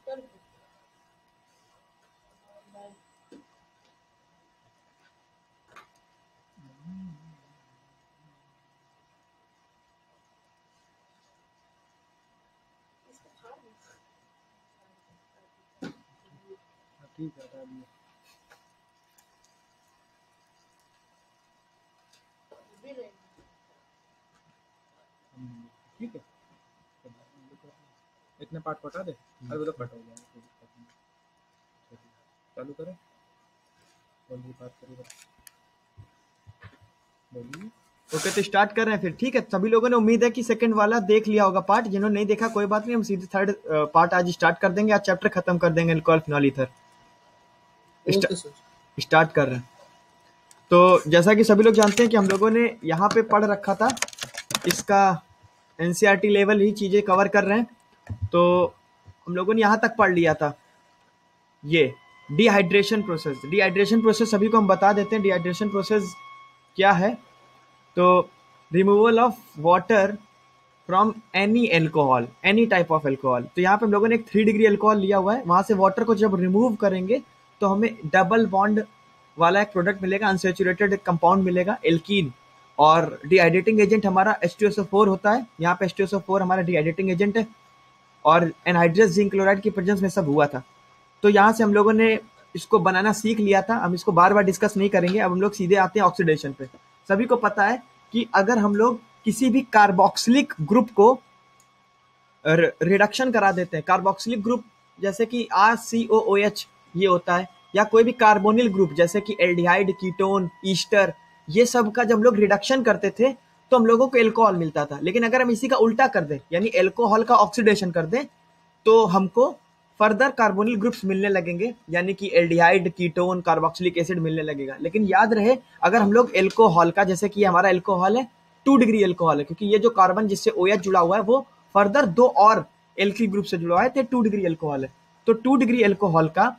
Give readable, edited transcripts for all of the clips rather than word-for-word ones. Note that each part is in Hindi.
ठीक है, हटा दिया। ठीक है, इतने पार्ट कटा दे। अरे वो तो कट हो गया, कोई दिक्कत नहीं। चालू करें, बोलिए, बात करिए, बोलिए। ओके, तो स्टार्ट कर रहे हैं फिर। ठीक है, सभी लोगों ने उम्मीद है कि सेकंड वाला देख लिया होगा पार्ट। जिन्होंने नहीं देखा कोई बात नहीं, हम सीधे थर्ड पार्ट आज स्टार्ट कर देंगे। आज चैप्टर खत्म कर देंगे अल्कोहल फिनॉल ईथर। स्टार्ट कर रहे हैं। तो जैसा कि सभी लोग जानते हैं कि हम लोगों ने यहाँ पे पढ़ रखा था, इसका एनसीईआरटी लेवल ही चीजें कवर कर रहे हैं। तो हम लोगों ने यहाँ तक पढ़ लिया था ये डिहाइड्रेशन प्रोसेस। डिहाइड्रेशन प्रोसेस सभी को हम बता देते हैं डिहाइड्रेशन प्रोसेस क्या है। तो removal of water from any alcohol, any type of alcohol. तो यहाँ पे हम लोगों ने एक 3 डिग्री एल्कोहल लिया हुआ है, वहां से वाटर को जब रिमूव करेंगे तो हमें डबल बॉन्ड वाला एक प्रोडक्ट मिलेगा, अनसेचुरेटेड कंपाउंड मिलेगा, एल्कीन। और डिहाइड्रेटिंग एजेंट हमारा H2SO4 होता है। यहाँ पे H2SO4 हमारा डिहाइड्रेटिंग एजेंट है और एनहाइड्रस जिंक क्लोराइड की प्रेजेंस में सब हुआ था। तो यहाँ से हम लोगों ने इसको बनाना सीख लिया था। हम इसको बार बार डिस्कस नहीं करेंगे। अब हम लोग सीधे आते हैं ऑक्सीडेशन पे। सभी को पता है कि अगर हम लोग किसी भी कार्बोक्सिलिक ग्रुप को रिडक्शन करा देते हैं, कार्बोक्सिलिक ग्रुप जैसे कि RCOOH ये होता है, या कोई भी कार्बोनिल ग्रुप जैसे कि एल्डिहाइड, कीटोन, ईस्टर, ये सब का जब हम लोग रिडक्शन करते थे तो हम लोगों को एल्कोहल मिलता था। लेकिन अगर हम इसी का उल्टा कर दें, यानी एल्कोहल का ऑक्सीडेशन कर दें, तो हमको फर्दर कार्बोनिल ग्रुप्स मिलने लगेंगे, यानी कि एल्डिहाइड, कीटोन, कार्बोक्सिलिक एसिड मिलने लगेगा। लेकिन याद रहे, अगर हम लोग एल्कोहल का, जैसे कि हमारा एल्कोहल है 2 डिग्री एल्कोहल है, क्योंकि ये जो कार्बन जिससे OH जुड़ा हुआ है वो फर्दर 2 और एल्किल ग्रुप से जुड़ा है, तो 2 डिग्री एल्कोहल है। तो 2 डिग्री एल्कोहल का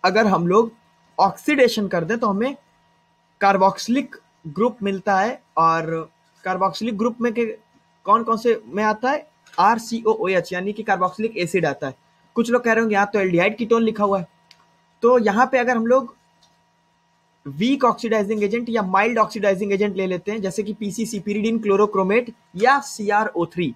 अगर हम लोग ऑक्सीडेशन कर दें तो हमें कार्बोक्सिलिक ग्रुप मिलता है। और कार्बोक्सिलिक ग्रुप में के कौन कौन से में आता है? RCOOH, यानी कि कार्बोक्सिलिक एसिड आता है। कुछ लोग कह रहे होंगे यहाँ तो एल्डिहाइड कीटोन लिखा हुआ है। तो यहाँ पे अगर हम लोग वीक ऑक्सीडाइजिंग एजेंट या माइल्ड ऑक्सीडाइजिंग एजेंट ले लेते हैं, जैसे कि PCC, pyridine क्लोरोक्रोमेट, या CrO3,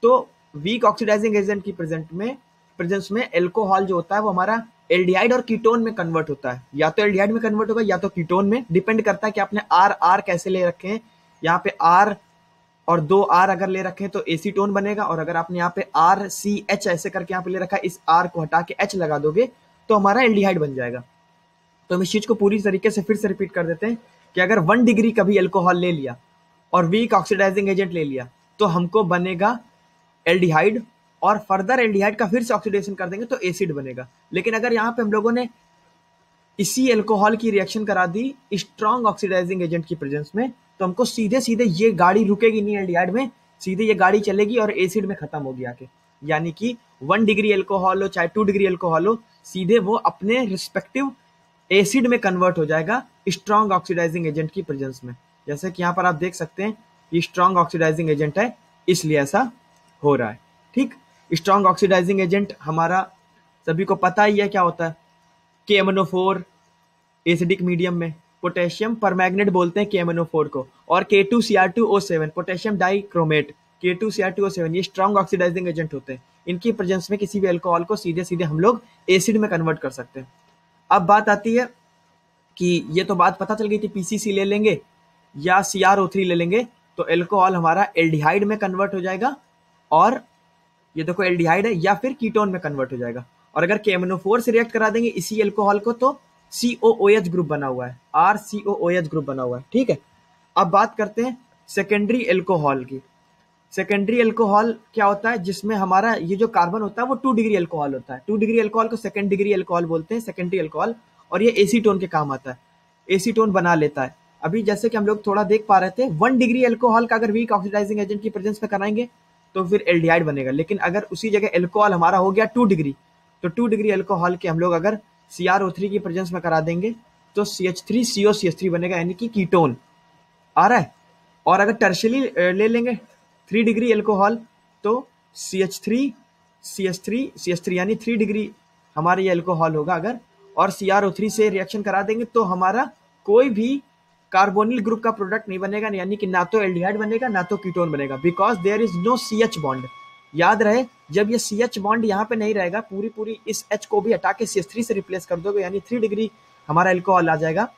तो वीक ऑक्सीडाइजिंग एजेंट की प्रेजेंस में एल्कोहल जो होता है वो हमारा एल्डिहाइड और कीटोन में कन्वर्ट होता है। या तो एल्डिहाइड में कन्वर्ट होगा या तो कीटोन में, डिपेंड करता है कि आपने R कैसे ले रखे हैं। यहाँ पे R और 2 R अगर ले रखे हैं तो एसीटोन बनेगा, और अगर आपने यहाँ पे RCH ऐसे करके यहाँ पे ले रखा है, इस R को हटा के H लगा दोगे तो हमारा एल्डिहाइड बन जाएगा। तो हम इस चीज को पूरी तरीके से फिर से रिपीट कर देते हैं कि अगर 1 डिग्री कभी एल्कोहल ले लिया और वीक ऑक्सीडाइजिंग एजेंट ले लिया तो हमको बनेगा एल्डिहाइड, और फर्दर एल्डिहाइड का फिर से ऑक्सीडेशन कर देंगे तो एसिड बनेगा। लेकिन अगर यहाँ पे हम लोगों ने इसी एल्कोहल की रिएक्शन करा दी स्ट्रॉन्ग ऑक्सीडाइजिंग एजेंट की प्रेजेंस में, तो हमको सीधे सीधे ये गाड़ी रुकेगी नहीं एल्डिहाइड में, सीधे ये गाड़ी चलेगी और एसिड में खत्म होगी आके। यानी कि 1 डिग्री एल्कोहल हो चाहे 2 डिग्री एल्कोहल हो, सीधे वो अपने रिस्पेक्टिव एसिड में कन्वर्ट हो जाएगा स्ट्रॉन्ग ऑक्सीडाइजिंग एजेंट की प्रेजेंस में। जैसे कि यहाँ पर आप देख सकते हैं ये स्ट्रॉन्ग ऑक्सीडाइजिंग एजेंट है, इसलिए ऐसा हो रहा है। ठीक, स्ट्रॉन्ग ऑक्सीडाइजिंग एजेंट हमारा सभी को पता ही है क्या होता है। KMnO4 एसिडिक मीडियम में, पोटेशियम परमैंगनेट बोलते हैं KMnO4 को, और K2Cr2O7 पोटेशियम डाइक्रोमेट, K2Cr2O7 ये स्ट्रॉन्ग ऑक्सीडाइजिंग एजेंट होते हैं। इनकी प्रेजेंस में किसी भी अल्कोहल को सीधे सीधे हम लोग एसिड में कन्वर्ट कर सकते हैं। अब बात आती है कि ये तो बात पता चल गई थी, PCC ले लेंगे या CrO3 ले लेंगे तो एल्कोहल हमारा एल्डिहाइड में कन्वर्ट हो जाएगा, और ये देखो एल्डिहाइड है, या फिर कीटोन में कन्वर्ट हो जाएगा। और अगर KMnO4 से रिएक्ट करा देंगे इसी एल्कोहल को तो COOH ग्रुप बना हुआ है, RCOOH ग्रुप बना हुआ है। ठीक है, अब बात करते हैं सेकेंडरी एल्कोहल की। सेकेंडरी एल्कोहल क्या होता है? जिसमें हमारा ये जो कार्बन होता है वो 2 डिग्री एल्कोहल होता है। 2 डिग्री एल्कोहल को सेकेंड डिग्री एल्कोहल बोलते हैं, सेकेंडरी एल्कोहल, और ये एसीटोन के काम आता है, एसीटोन बना लेता है। अभी जैसे कि हम लोग थोड़ा देख पा रहे थे, 1 डिग्री एल्कोहल का अगर वीक ऑक्सीडाइजिंग एजेंट की प्रेजेंस में कराएंगे तो फिर एल्डिहाइड बनेगा। लेकिन अगर उसी जगह एल्कोहल हमारा हो गया 2 डिग्री, तो 2 डिग्री एल्कोहल के हम लोग अगर CrO3 की प्रेजेंस में करा देंगे तो CH3COCH3 बनेगा, यानी कि कीटोन आ रहा है। और अगर टर्शियली ले लेंगे 3 डिग्री एल्कोहल तो CH3 CH3 यानी 3 डिग्री हमारा ये अल्कोहल होगा अगर, और CrO3 से रिएक्शन करा देंगे तो हमारा कोई भी कार्बोनिल ग्रुप का प्रोडक्ट नहीं बनेगा, यानी कि ना तो एल्डिहाइड बनेगा ना तो कीटोन बनेगा, because there is no CH bond. याद रहे, जब ये CH बॉन्ड यहाँ पे नहीं रहेगा, पूरी इस H को भी हटा के CH3 से रिप्लेस कर दोगे, यानी 3 डिग्री हमारा अल्कोहल आ जाएगा।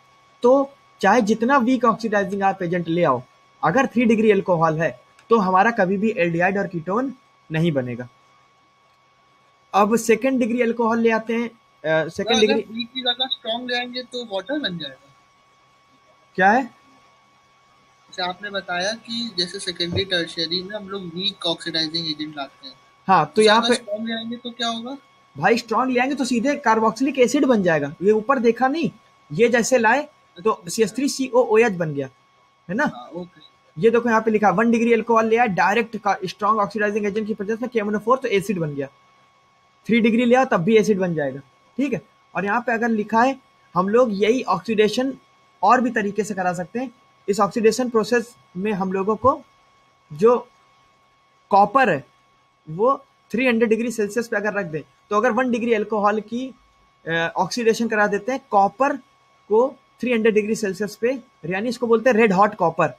तो चाहे जितना वीक ऑक्सीडाइजिंग आप एजेंट ले आओ, अगर 3 डिग्री अल्कोहल है तो हमारा कभी भी एल्डिहाइड और कीटोन नहीं बनेगा। अब सेकेंड डिग्री अल्कोहल ले आते हैं। सेकेंड डिग्री वीक की ज्यादा स्ट्रॉन्ग जाएंगे तो वाटर बन जाएगा। क्या है? जैसे आपने बताया कि जैसे सेकेंडरी टर्शियरी में हम लोग वीक ऑक्सीडाइजिंग एजेंट लाते हैं, हाँ, तो यहाँ पे स्ट्रॉन्ग जाएंगे तो क्या होगा? भाई स्ट्रॉन्ग ले आएंगे तो सीधे कार्बोक्सिलिक एसिड बन जाएगा। ये ऊपर देखा नहीं, ये जैसे लाए तो CH3COOH बन गया, है ना? ओके। ये देखो यहाँ पे लिखा 1 डिग्री अल्कोहल लिया डायरेक्ट स्ट्रॉन्ग ऑक्सीडाइजिंग एजेंट की प्रेजेंस में KMnO4 तो एसिड बन गया। 3 डिग्री लिया तब भी एसिड बन जाएगा, ठीक है। और यहाँ पे अगर लिखा है, हम लोग यही ऑक्सीडेशन और भी तरीके से करा सकते हैं। इस ऑक्सीडेशन प्रोसेस में हम लोगों को जो कॉपर है वो 300 डिग्री सेल्सियस पे अगर रख दें, तो अगर 1 डिग्री अल्कोहल की ऑक्सीडेशन करा देते हैं कॉपर को 300 डिग्री सेल्सियस पे, यानी इसको बोलते हैं red hot copper.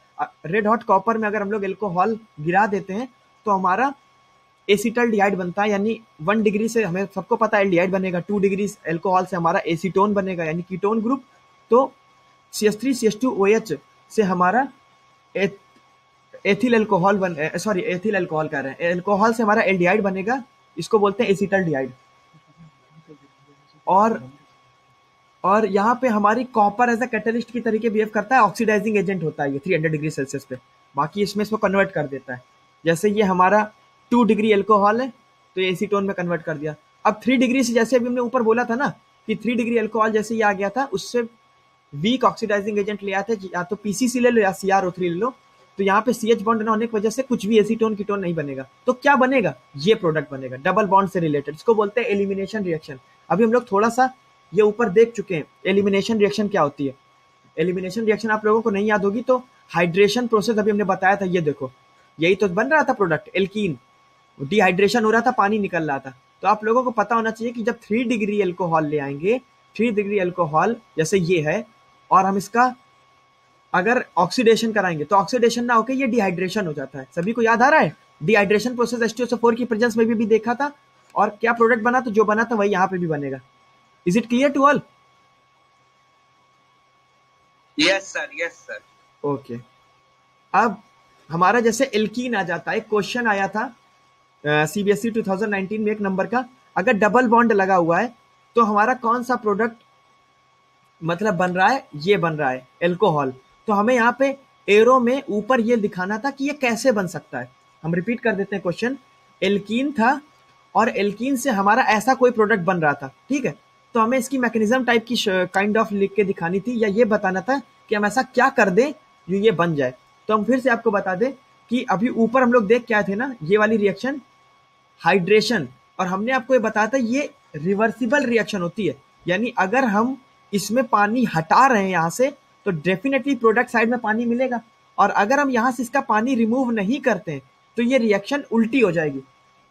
Red hot copper में अगर हम लोग अल्कोहल गिरा देते हैं तो हमारा एसिटल्डिहाइड बनता है, यानी 1 डिग्री से हमें सबको पता है एल्डिहाइड बनेगा, 2 डिग्री अल्कोहल से हमारा एसीटोन बनेगा यानी कीटोन ग्रुप। तो CH3CH2OH से हमारा एथिल अल्कोहल एथिल अल्कोहल कह रहे हैं, अल्कोहल से हमारा एल्डिहाइड बनेगा, इसको बोलते हैं एसिटल्डिहाइड। और यहाँ पे हमारी कॉपर एज अ कैटलिस्ट की तरीके बिहेव करता है, ऑक्सीडाइजिंग एजेंट होता है ये 300 डिग्री सेल्सियस पे, बाकी इसमें इसको कन्वर्ट कर देता है। जैसे ये हमारा 2 डिग्री अल्कोहल है तो ये एसीटोन में कन्वर्ट कर दिया। अब 3 डिग्री से, जैसे अभी हमने ऊपर बोला था ना कि 3 डिग्री अल्कोहल जैसे ये आ गया था, उससे वीक ऑक्सीडाइजिंग एजेंट ले आते, या तो PCC ले लो या CrO3 ले लो, तो यहाँ पे CH बॉन्ड ना होने की वजह से कुछ भी एसीटोन कीटोन नहीं बनेगा। तो क्या बनेगा? ये प्रोडक्ट बनेगा डबल बॉन्ड से रिलेटेड, इसको बोलते हैं एलिमिनेशन रिएक्शन। अभी हम लोग थोड़ा सा ये ऊपर देख चुके हैं एलिमिनेशन रिएक्शन क्या होती है। एलिमिनेशन रिएक्शन आप लोगों को नहीं याद होगी तो हाइड्रेशन प्रोसेस अभी हमने बताया था, ये देखो यही तो बन रहा था प्रोडक्ट एल्कीन, डिहाइड्रेशन हो रहा था, पानी निकल रहा था। तो आप लोगों को पता होना चाहिए कि जब 3 डिग्री अल्कोहल ले आएंगे, 3 डिग्री अल्कोहल जैसे ये है, और हम इसका अगर ऑक्सीडेशन कराएंगे तो ऑक्सीडेशन ना होकर ये डिहाइड्रेशन हो जाता है। सभी को याद आ रहा है? डिहाइड्रेशन प्रोसेस H2SO4 की प्रेजेंस में भी देखा था, और क्या प्रोडक्ट बना? तो जो बना था वही यहाँ पे भी बनेगा। Is it clear to all? Yes sir. Okay, अब हमारा जैसे एल्कीन आ जाता है, क्वेश्चन आया था CBSE 2019 में एक नंबर का, अगर डबल बॉन्ड लगा हुआ है तो हमारा कौन सा प्रोडक्ट मतलब बन रहा है? ये बन रहा है एल्कोहल। तो हमें यहाँ पे एरो में ऊपर ये दिखाना था कि ये कैसे बन सकता है। हम रिपीट कर देते हैं क्वेश्चन। एल्कीन था और एल्कीन से हमारा ऐसा कोई प्रोडक्ट बन रहा था, ठीक है। तो हमें इसकी मैकेनिज्म टाइप की काइंड ऑफ लिख के दिखानी थी, या ये बताना था कि हम ऐसा क्या कर दें जो ये बन जाए। तो हम फिर से आपको बता दें कि अभी ऊपर हम लोग देख क्या थे ना, ये वाली रिएक्शन हाइड्रेशन, और हमने आपको ये बताया था ये रिवर्सिबल रिएक्शन होती है, यानी अगर हम इसमें पानी हटा रहे हैं यहाँ से तो डेफिनेटली प्रोडक्ट साइड में पानी मिलेगा, और अगर हम यहाँ से इसका पानी रिमूव नहीं करते हैं तो ये रिएक्शन उल्टी हो जाएगी,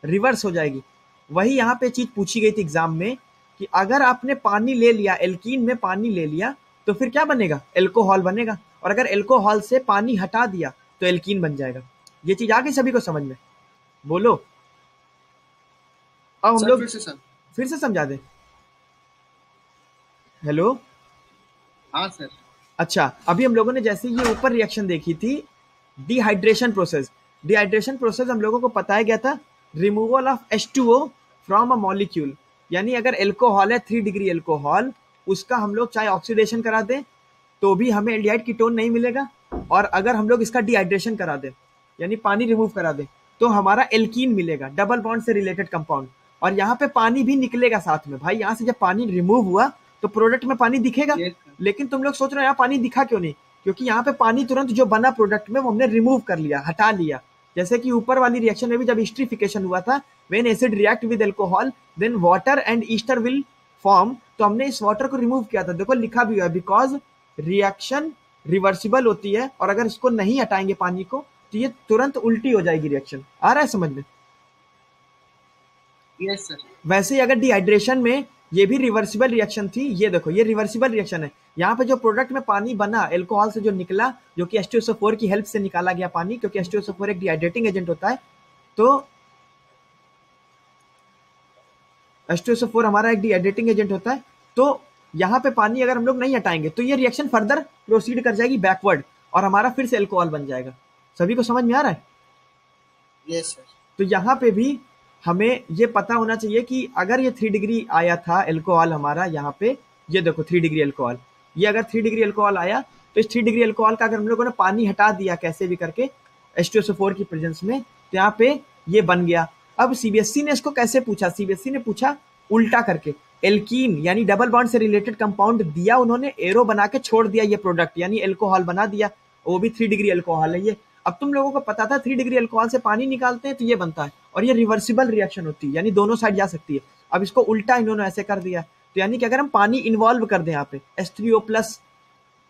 रिवर्स हो जाएगी। वही यहाँ पे चीज पूछी गई थी एग्जाम में कि अगर आपने पानी ले लिया, एल्कीन में पानी ले लिया, तो फिर क्या बनेगा? एल्कोहल बनेगा, और अगर एल्कोहल से पानी हटा दिया तो एल्कीन बन जाएगा। ये चीज आ गई सभी को समझ में? बोलो। अब हम लोग फिर से समझा दें। हेलो, हाँ सर। अच्छा, अभी हम लोगों ने जैसे ये ऊपर रिएक्शन देखी थी डिहाइड्रेशन प्रोसेस। डिहाइड्रेशन प्रोसेस हम लोगों को बताया गया था removal of H2O from a molecule, यानी अगर एल्कोहल है 3 डिग्री अल्कोहल, उसका हम लोग चाहे ऑक्सीडेशन करा दें तो भी हमें एल्डिहाइड कीटोन नहीं मिलेगा, और अगर हम लोग इसका डिहाइड्रेशन करा दें यानी पानी रिमूव करा दें तो हमारा एल्कीन मिलेगा, डबल बॉन्ड से रिलेटेड कंपाउंड। और यहाँ पे पानी भी निकलेगा साथ में। भाई यहाँ से जब पानी रिमूव हुआ तो प्रोडक्ट में पानी दिखेगा, लेकिन तुम लोग सोच रहे हो यहाँ पानी दिखा क्यों नहीं? क्योंकि यहाँ पे पानी तुरंत जो बना प्रोडक्ट में वो हमने रिमूव कर लिया, हटा लिया। जैसे कि ऊपर वाली रिएक्शन में भी जब एस्टरिफिकेशन हुआ था, when acid react with alcohol then water and ester will form, तो हमने इस वाटर को रिमूव किया था। देखो लिखा भी हुआ है बिकॉज रिएक्शन रिवर्सिबल होती है, और अगर इसको नहीं हटाएंगे पानी को तो ये तुरंत उल्टी हो जाएगी रिएक्शन। आ रहा है समझ में? Yes sir. वैसे ही अगर डिहाइड्रेशन में ये भी रिवर्सिबल रिएक्शन थी, ये देखो ये रिवर्सिबल रिएक्शन है। यहाँ पे जो प्रोडक्ट में पानी बना एल्कोहल से जो निकला, जो कि H2SO4 की हेल्प से निकाला गया पानी, क्योंकि H2SO4 एक डिहाइड्रेटिंग एजेंट होता है, तो H2SO4 हमारा एक डिहाइड्रेटिंग एजेंट होता है। तो यहाँ पे पानी अगर हम लोग नहीं हटाएंगे तो ये रिएक्शन फर्दर प्रोसीड कर जाएगी बैकवर्ड, और हमारा फिर से एल्कोहल बन जाएगा। सभी को समझ में आ रहा है? Yes sir. तो यहाँ पे भी हमें ये पता होना चाहिए कि अगर ये 3 डिग्री आया था एल्कोहल हमारा, यहाँ पे ये देखो 3 डिग्री एल्कोहल, ये अगर 3 डिग्री एल्कोहल आया, तो इस 3 डिग्री एल्कोहल का अगर हम लोगों ने पानी हटा दिया कैसे भी करके H2SO4 की प्रेजेंस में, तो यहाँ पे ये बन गया। अब सीबीएसई ने इसको कैसे पूछा? सीबीएसई ने पूछा उल्टा करके, एल्कीन यानी डबल बॉन्ड से रिलेटेड कंपाउंड दिया उन्होंने, एरो बना के छोड़ दिया ये प्रोडक्ट, यानी एल्कोहल बना दिया, वो भी 3 डिग्री एल्कोहल है ये। अब तुम लोगों को पता था 3 डिग्री एल्कोहल से पानी निकालते हैं तो ये बनता है, और ये रिवर्सिबल रिएक्शन होती है, यानी दोनों साइड जा सकती है। अब इसको उल्टा इन्होंने ऐसे कर दिया, तो यानी कि अगर हम पानी इन्वॉल्व कर दें यहाँ पे H3O+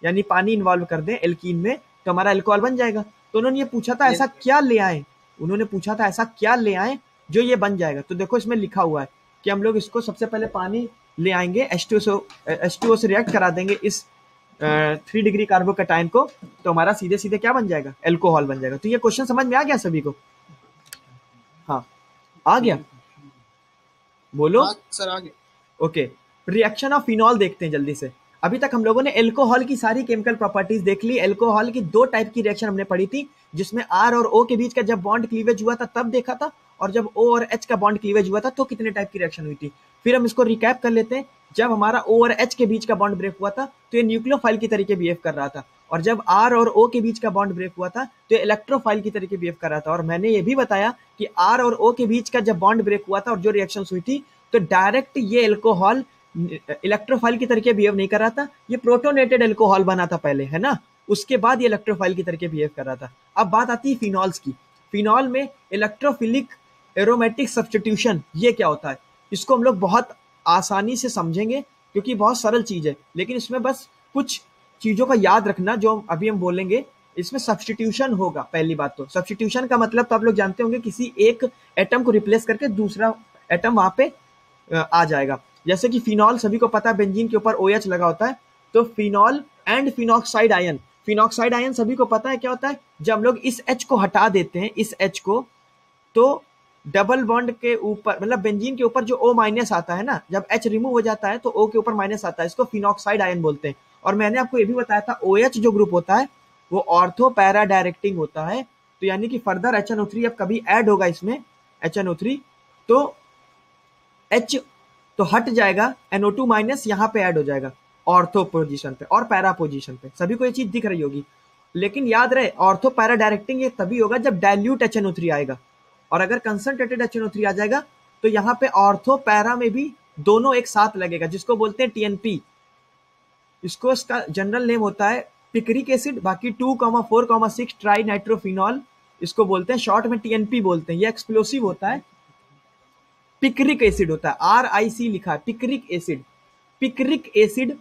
यानी पानी इन्वॉल्व कर दें एल्कीन में, तो हमारा एल्कोहल बन जाएगा। तो उन्होंने ये पूछा था ऐसा क्या ले आए, उन्होंने पूछा था ऐसा क्या ले आए जो ये बन जाएगा। तो देखो इसमें लिखा हुआ है कि हम लोग इसको सबसे पहले पानी ले आएंगे, H2O से रिएक्ट करा देंगे इस 3 डिग्री कार्बोकैटायन को, तो हमारा सीधे सीधे क्या बन जाएगा? एल्कोहल बन जाएगा। तो ये क्वेश्चन समझ में आ गया सभी को? हाँ आ गया, बोलो। सर आ गया। ओके, रिएक्शन ऑफ फिनॉल देखते हैं जल्दी से। अभी तक हम लोगों ने एल्कोहल की सारी केमिकल प्रॉपर्टीज देख ली। एल्कोहल की 2 टाइप की रिएक्शन हमने पढ़ी थी, जिसमें R और O के बीच का जब बॉन्ड क्लीवेज हुआ था तब देखा था, और जब O और H का बॉन्ड क्लीवेज हुआ था तो कितने टाइप की रिएक्शन हुई थी। फिर हम इसको रिकैप कर लेते हैं। जब हमारा O और H के बीच का बॉन्ड ब्रेक हुआ था तो ये न्यूक्लियोफाइल की तरीके बिहेव कर रहा था, और जब R और O के बीच का बॉन्ड ब्रेक हुआ था तो ये इलेक्ट्रोफाइल की तरीके बिहेव कर रहा था। और मैंने ये भी बताया कि R और O के बीच का जब बॉन्ड ब्रेक हुआ था और जो रिएक्शन हुई थी, तो डायरेक्ट ये एल्कोहल इलेक्ट्रोफाइल की तरीके बिहेव नहीं कर रहा था, ये प्रोटोनेटेड एल्कोहल बना था पहले, है ना, उसके बाद ये इलेक्ट्रोफाइल की तरीके बिहेव कर रहा था। अब बात आती है फिनॉल्स की। फिनॉल में इलेक्ट्रोफिलिक एरोमेटिक सब्स्टिट्यूशन, ये क्या होता है? इसको हम लोग बहुत आसानी से समझेंगे क्योंकि बहुत सरल चीज है, लेकिन इसमें बस कुछ चीजों का याद रखना जो अभी हम बोलेंगे। इसमें सब्स्टिट्यूशन होगा। पहली बात तो सब्स्टिट्यूशन का मतलब तो आप लोग जानते होंगे, किसी एक एटम को रिप्लेस करके दूसरा एटम वहां पे आ जाएगा। जैसे कि फिनॉल, सभी को पता है बेंजीन के ऊपर OH लगा होता है, तो phenol and phenoxide ion, phenoxide ion सभी को पता है क्या होता है? जब हम लोग इस H को हटा देते हैं, इस H को, तो डबल बॉन्ड के ऊपर, मतलब बेंजीन के ऊपर जो O- आता है ना, जब H रिमूव हो जाता है तो O के ऊपर माइनस आता है, इसको फिनॉक्साइड आयन बोलते हैं। और मैंने आपको ये भी बताया था OH जो ग्रुप होता है वो ऑर्थो पैरा डायरेक्टिंग होता है, तो यानी कि फर्दर HNO3 अब कभी ऐड होगा इसमें, HNO3, तो H तो हट जाएगा, NO2- यहाँ पे ऐड हो जाएगा ऑर्थो पोजीशन पे और पैरा पोजीशन पे। सभी को ये चीज दिख रही होगी, लेकिन याद रहे ऑर्थो पैरा डायरेक्टिंग ये तभी होगा जब डाइल्यूट HNO3 आएगा, और अगर कंसंट्रेटेड HNO3 आ जाएगा तो यहाँ पे ऑर्थो पैरा में भी दोनों एक साथ लगेगा, जिसको बोलते हैं TNP। इसको इसका जनरल नेम होता है पिक्रिक एसिड, बाकी 2,4,6 ट्राई नाइट्रोफिनॉल इसको बोलते हैं, शॉर्ट में TNP बोलते हैं। ये एक्सप्लोसिव होता है, पिक्रिक एसिड होता है, RIC लिखा है, पिक्रिक एसिड। पिक्रिक एसिड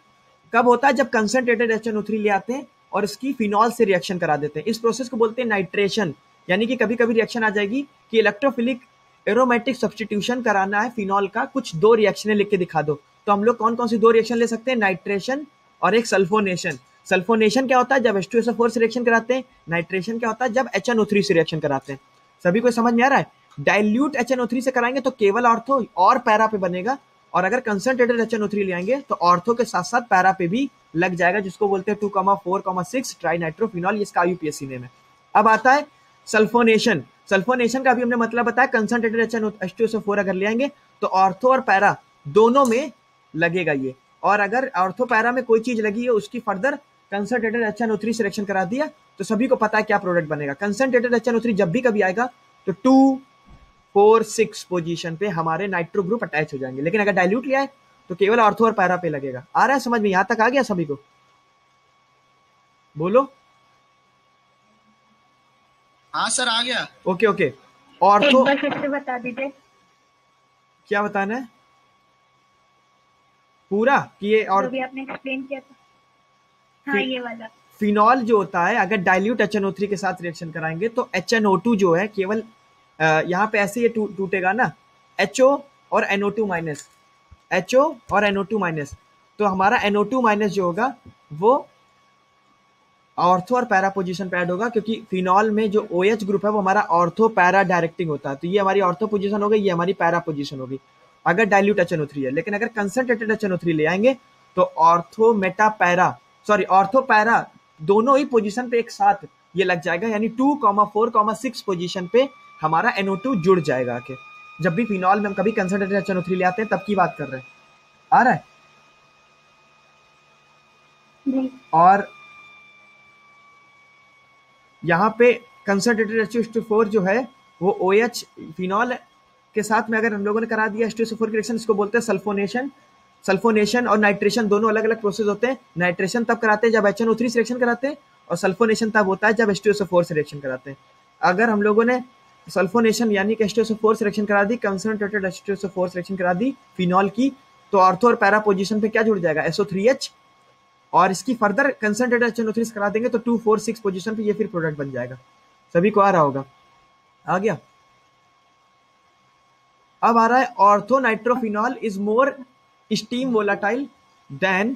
कब होता है? जब कंसंट्रेटेड HNO3 ले आते हैं और इसकी फिनॉल से रिएक्शन करा देते हैं। इस प्रोसेस को बोलते हैं नाइट्रेशन। यानी कि कभी कभी रिएक्शन आ जाएगी कि इलेक्ट्रोफिलिक एरोमेटिक सब्स्टिट्यूशन कराना है फिनॉल का, कुछ 2 रिएक्शनें लिख के दिखा दो। तो हम लोग कौन कौन सी 2 रिएक्शन ले सकते हैं? नाइट्रेशन और एक सल्फोनेशन। सल्फोनेशन क्या होता है? जब H2SO4 से रिएक्शन कराते हैं। नाइट्रेशन क्या होता है? जब HNO3 से रिएक्शन कराते हैं। सभी को समझ में आ रहा है? डाइल्यूट HNO3 से कराएंगे तो केवल ऑर्थो और पैरा पे बनेगा, और अगर कंसंट्रेटेड HNO3 ले आएंगे तो ऑर्थो के साथ साथ पैरा पे भी लग जाएगा, जिसको बोलते हैं 2,4,6 ट्राई नाइट्रोफिनॉल, ये इसका IUPAC नेम है। अब आता है सल्फोनेशन। सल्फोनेशन का भी हमने मतलब बताया, कंसंट्रेटेड H2SO4 अगर ले आएंगे तो ऑर्थो और पैरा दोनों में लगेगा ये, और अगर ऑर्थो पैरा में कोई चीज लगी है उसकी फर्दर कंसंट्रेटेड HNO3 सिलेक्शन करा दिया तो सभी को पता है क्या प्रोडक्ट बनेगा। कंसंट्रेटेड HNO3 जब भी कभी आएगा तो 2,4,6 पोजीशन पे हमारे नाइट्रो ग्रुप अटैच हो जाएंगे, लेकिन अगर डाइल्यूट लिया है तो केवल ऑर्थो और पैरा पे लगेगा। आ रहा है समझ में? यहां तक आ गया सभी को? बोलो। हाँ सर आ गया। ओके ओके, ऑर्थो एक बार फिर से बता दीजिए। क्या बताना है पूरा कि ये, और जो भी आपने एक्सप्लेन किया था। हाँ ये वाला फिनॉल जो होता है अगर डाइल्यूट HNO3 के साथ रिएक्शन कराएंगे तो HNO2 जो है केवल यहाँ पे ऐसे ये टूटेगा ना, HO और NO2 माइनस, HO और NO2 माइनस। तो हमारा NO2 माइनस जो होगा वो ऑर्थो और पैरा पोजीशन पे ऐड होगा, क्योंकि फिनॉल में जो OH ग्रुप है वो हमारा ऑर्थो पैरा डायरेक्टिंग होता है। तो ये हमारी ऑर्थो पोजीशन हो गई, ये हमारी पैरा पोजीशन होगी अगर डाइल्यूट HNO3 है। लेकिन अगर कंसंट्रेटेड HNO3 ले आएंगे तो ortho Meta para, sorry ortho para दोनों ही पोजीशन पे एक साथ ये लग जाएगा, यानी 2, 4, 6 पोजीशन पे हमारा NO2 जुड़ जाएगा आके। जब भी फिनॉल में हम कभी कंसंट्रेटेड HNO3 ले आते हैं तब की बात कर रहे हैं, आ रहा है। जी और यहाँ पे कंसंट्रेटेड H2SO4 जो है वो OH फिनॉल के साथ में अगर हम लोगों ने करा दिया H2SO4 की रिएक्शन, इसको बोलते हैं सल्फोनेशन। सल्फोनेशन और नाइट्रेशन दोनों अलग अलग प्रोसेस होते हैं। नाइट्रेशन तब कराते हैं जब HNO3 से रिएक्शन कराते हैं, और सल्फोनेशन तब होता है जब H2SO4 से रिएक्शन कराते हैं। अगर हम लोगों ने सल्फोनेशन यानी कि H2SO4 से रिएक्शन करा दी, कंसंट्रेटेड H2SO4 से रिएक्शन करा दी फिनॉल की, तो ऑर्थो और पैरा पोजीशन पे क्या जुड़ जाएगा, SO3H, और इसकी फर्दर कंसंट्रेटेड HNO3 से करा देंगे तो 2, 4, 6 पोजीशन पे ये फिर प्रोडक्ट बन जाएगा। सभी को आ रहा होगा, आ गया। अब आ रहा है ortho nitrophenol is more steam volatile than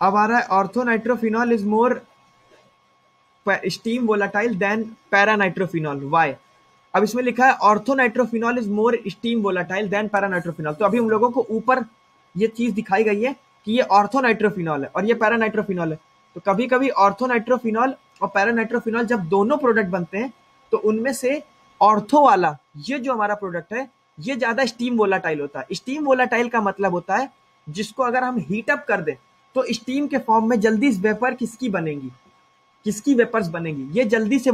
ortho nitrophenol is more steam volatile than para nitrophenol. Why? अब इसमें लिखा है ortho nitrophenol is more steam volatile than para nitrophenol. तो अभी हम लोगों को ऊपर ये चीज दिखाई गई है कि ये ऑर्थो नाइट्रोफिनॉल है और ये पैरा नाइट्रोफिनॉल है। तो कभी कभी ऑर्थो नाइट्रोफिनॉल और पैरा नाइट्रोफिनॉल जब दोनों प्रोडक्ट बनते हैं तो उनमें से ऑर्थो वाला ये जो हमारा प्रोडक्ट है ये ज्यादा स्टीम वोलाटाइल होता है। स्टीम वोलाटाइल का मतलब होता है जिसको अगर हम हीट अप कर दें तो स्टीम के फॉर्म में जल्दी वेपर किसकी बनेगी, किसकी वेपर्स बनेगी, ये जल्दी से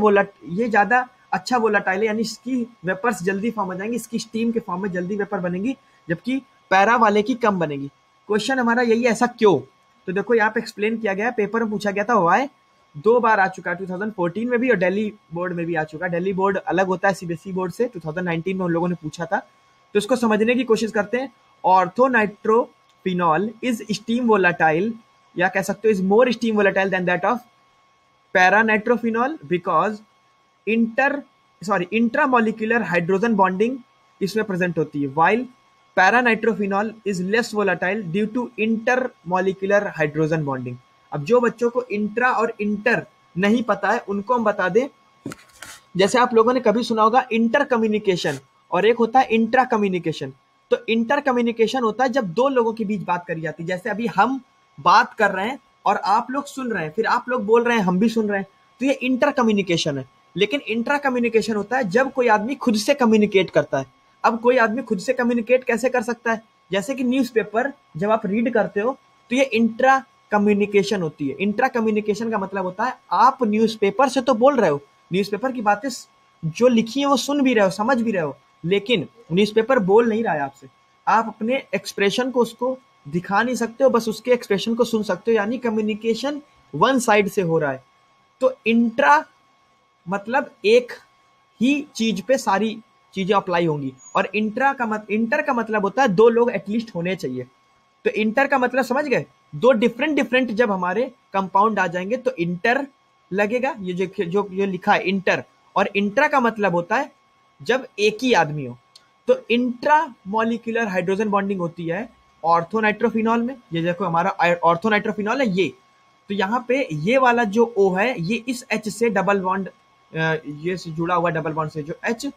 ये ज्यादा अच्छा वोलाटाइल है, यानी इसकी वेपर्स जल्दी फॉर्म हो जाएंगी, इसकी स्टीम के फॉर्म में जल्दी वेपर बनेगी, जबकि पैरा वाले की कम बनेगी। क्वेश्चन हमारा यही है, ऐसा क्यों? तो देखो यहाँ पे एक्सप्लेन किया गया है, पेपर में पूछा गया था वाई, 2 बार आ चुका है, 2014 में भी और दिल्ली बोर्ड में भी आ चुका है। दिल्ली बोर्ड अलग होता है सीबीएसई बोर्ड से, 2019 में उन लोगों ने पूछा था। तो इसको समझने की कोशिश करते हैं। Ortho nitrophenol is steam volatile, या कह सकते हो is more steam volatile than that of para nitrophenol because intramolecular hydrogen bonding इसमें प्रेजेंट होती है, while para nitrophenol is less volatile due to intermolecular hydrogen bonding. अब जो बच्चों को इंट्रा और इंटर नहीं पता है उनको हम बता दें, जैसे आप लोगों ने कभी सुना होगा इंटर कम्युनिकेशन और एक होता है इंट्रा कम्युनिकेशन। तो इंटर कम्युनिकेशन होता है जब दो लोगों के बीच बात करी जाती है, जैसे अभी हम बात कर रहे हैं और आप लोग सुन रहे हैं, फिर आप लोग बोल रहे हैं हम भी सुन रहे हैं, तो ये इंटर कम्युनिकेशन है। लेकिन इंट्रा कम्युनिकेशन होता है जब कोई आदमी खुद से कम्युनिकेट करता है। अब कोई आदमी खुद से कम्युनिकेट कैसे कर सकता है? जैसे कि न्यूज़पेपर जब आप रीड करते हो तो ये इंट्रा कम्युनिकेशन होती है। इंट्रा कम्युनिकेशन का मतलब होता है आप न्यूज़पेपर से तो बोल रहे हो, न्यूज़पेपर की बातें जो लिखी है वो सुन भी रहे हो, समझ भी रहे हो, लेकिन न्यूज़पेपर बोल नहीं रहा है आपसे। आप अपने एक्सप्रेशन को उसको दिखा नहीं सकते हो, बस उसके एक्सप्रेशन को सुन सकते हो, यानी कम्युनिकेशन वन साइड से हो रहा है। तो इंट्रा मतलब एक ही चीज पे सारी चीजें अप्लाई होंगी, और इंटर का मतलब होता है दो लोग एटलीस्ट होने चाहिए। तो इंटर का मतलब समझ गए, दो डिफरेंट जब हमारे कंपाउंड आ जाएंगे तो इंटर लगेगा, ये जो लिखा है इंटर। और इंट्रा का मतलब होता है जब एक ही आदमी हो। तो इंट्रा मॉलिक्यूलर हाइड्रोजन बॉन्डिंग होती है ऑर्थो नाइट्रोफिनॉल में। ये देखो हमारा ऑर्थो नाइट्रोफिनॉल है ये, तो यहाँ पे ये वाला जो O है ये इस H से डबल बॉन्ड ये से जुड़ा हुआ डबल बॉन्ड से जो H,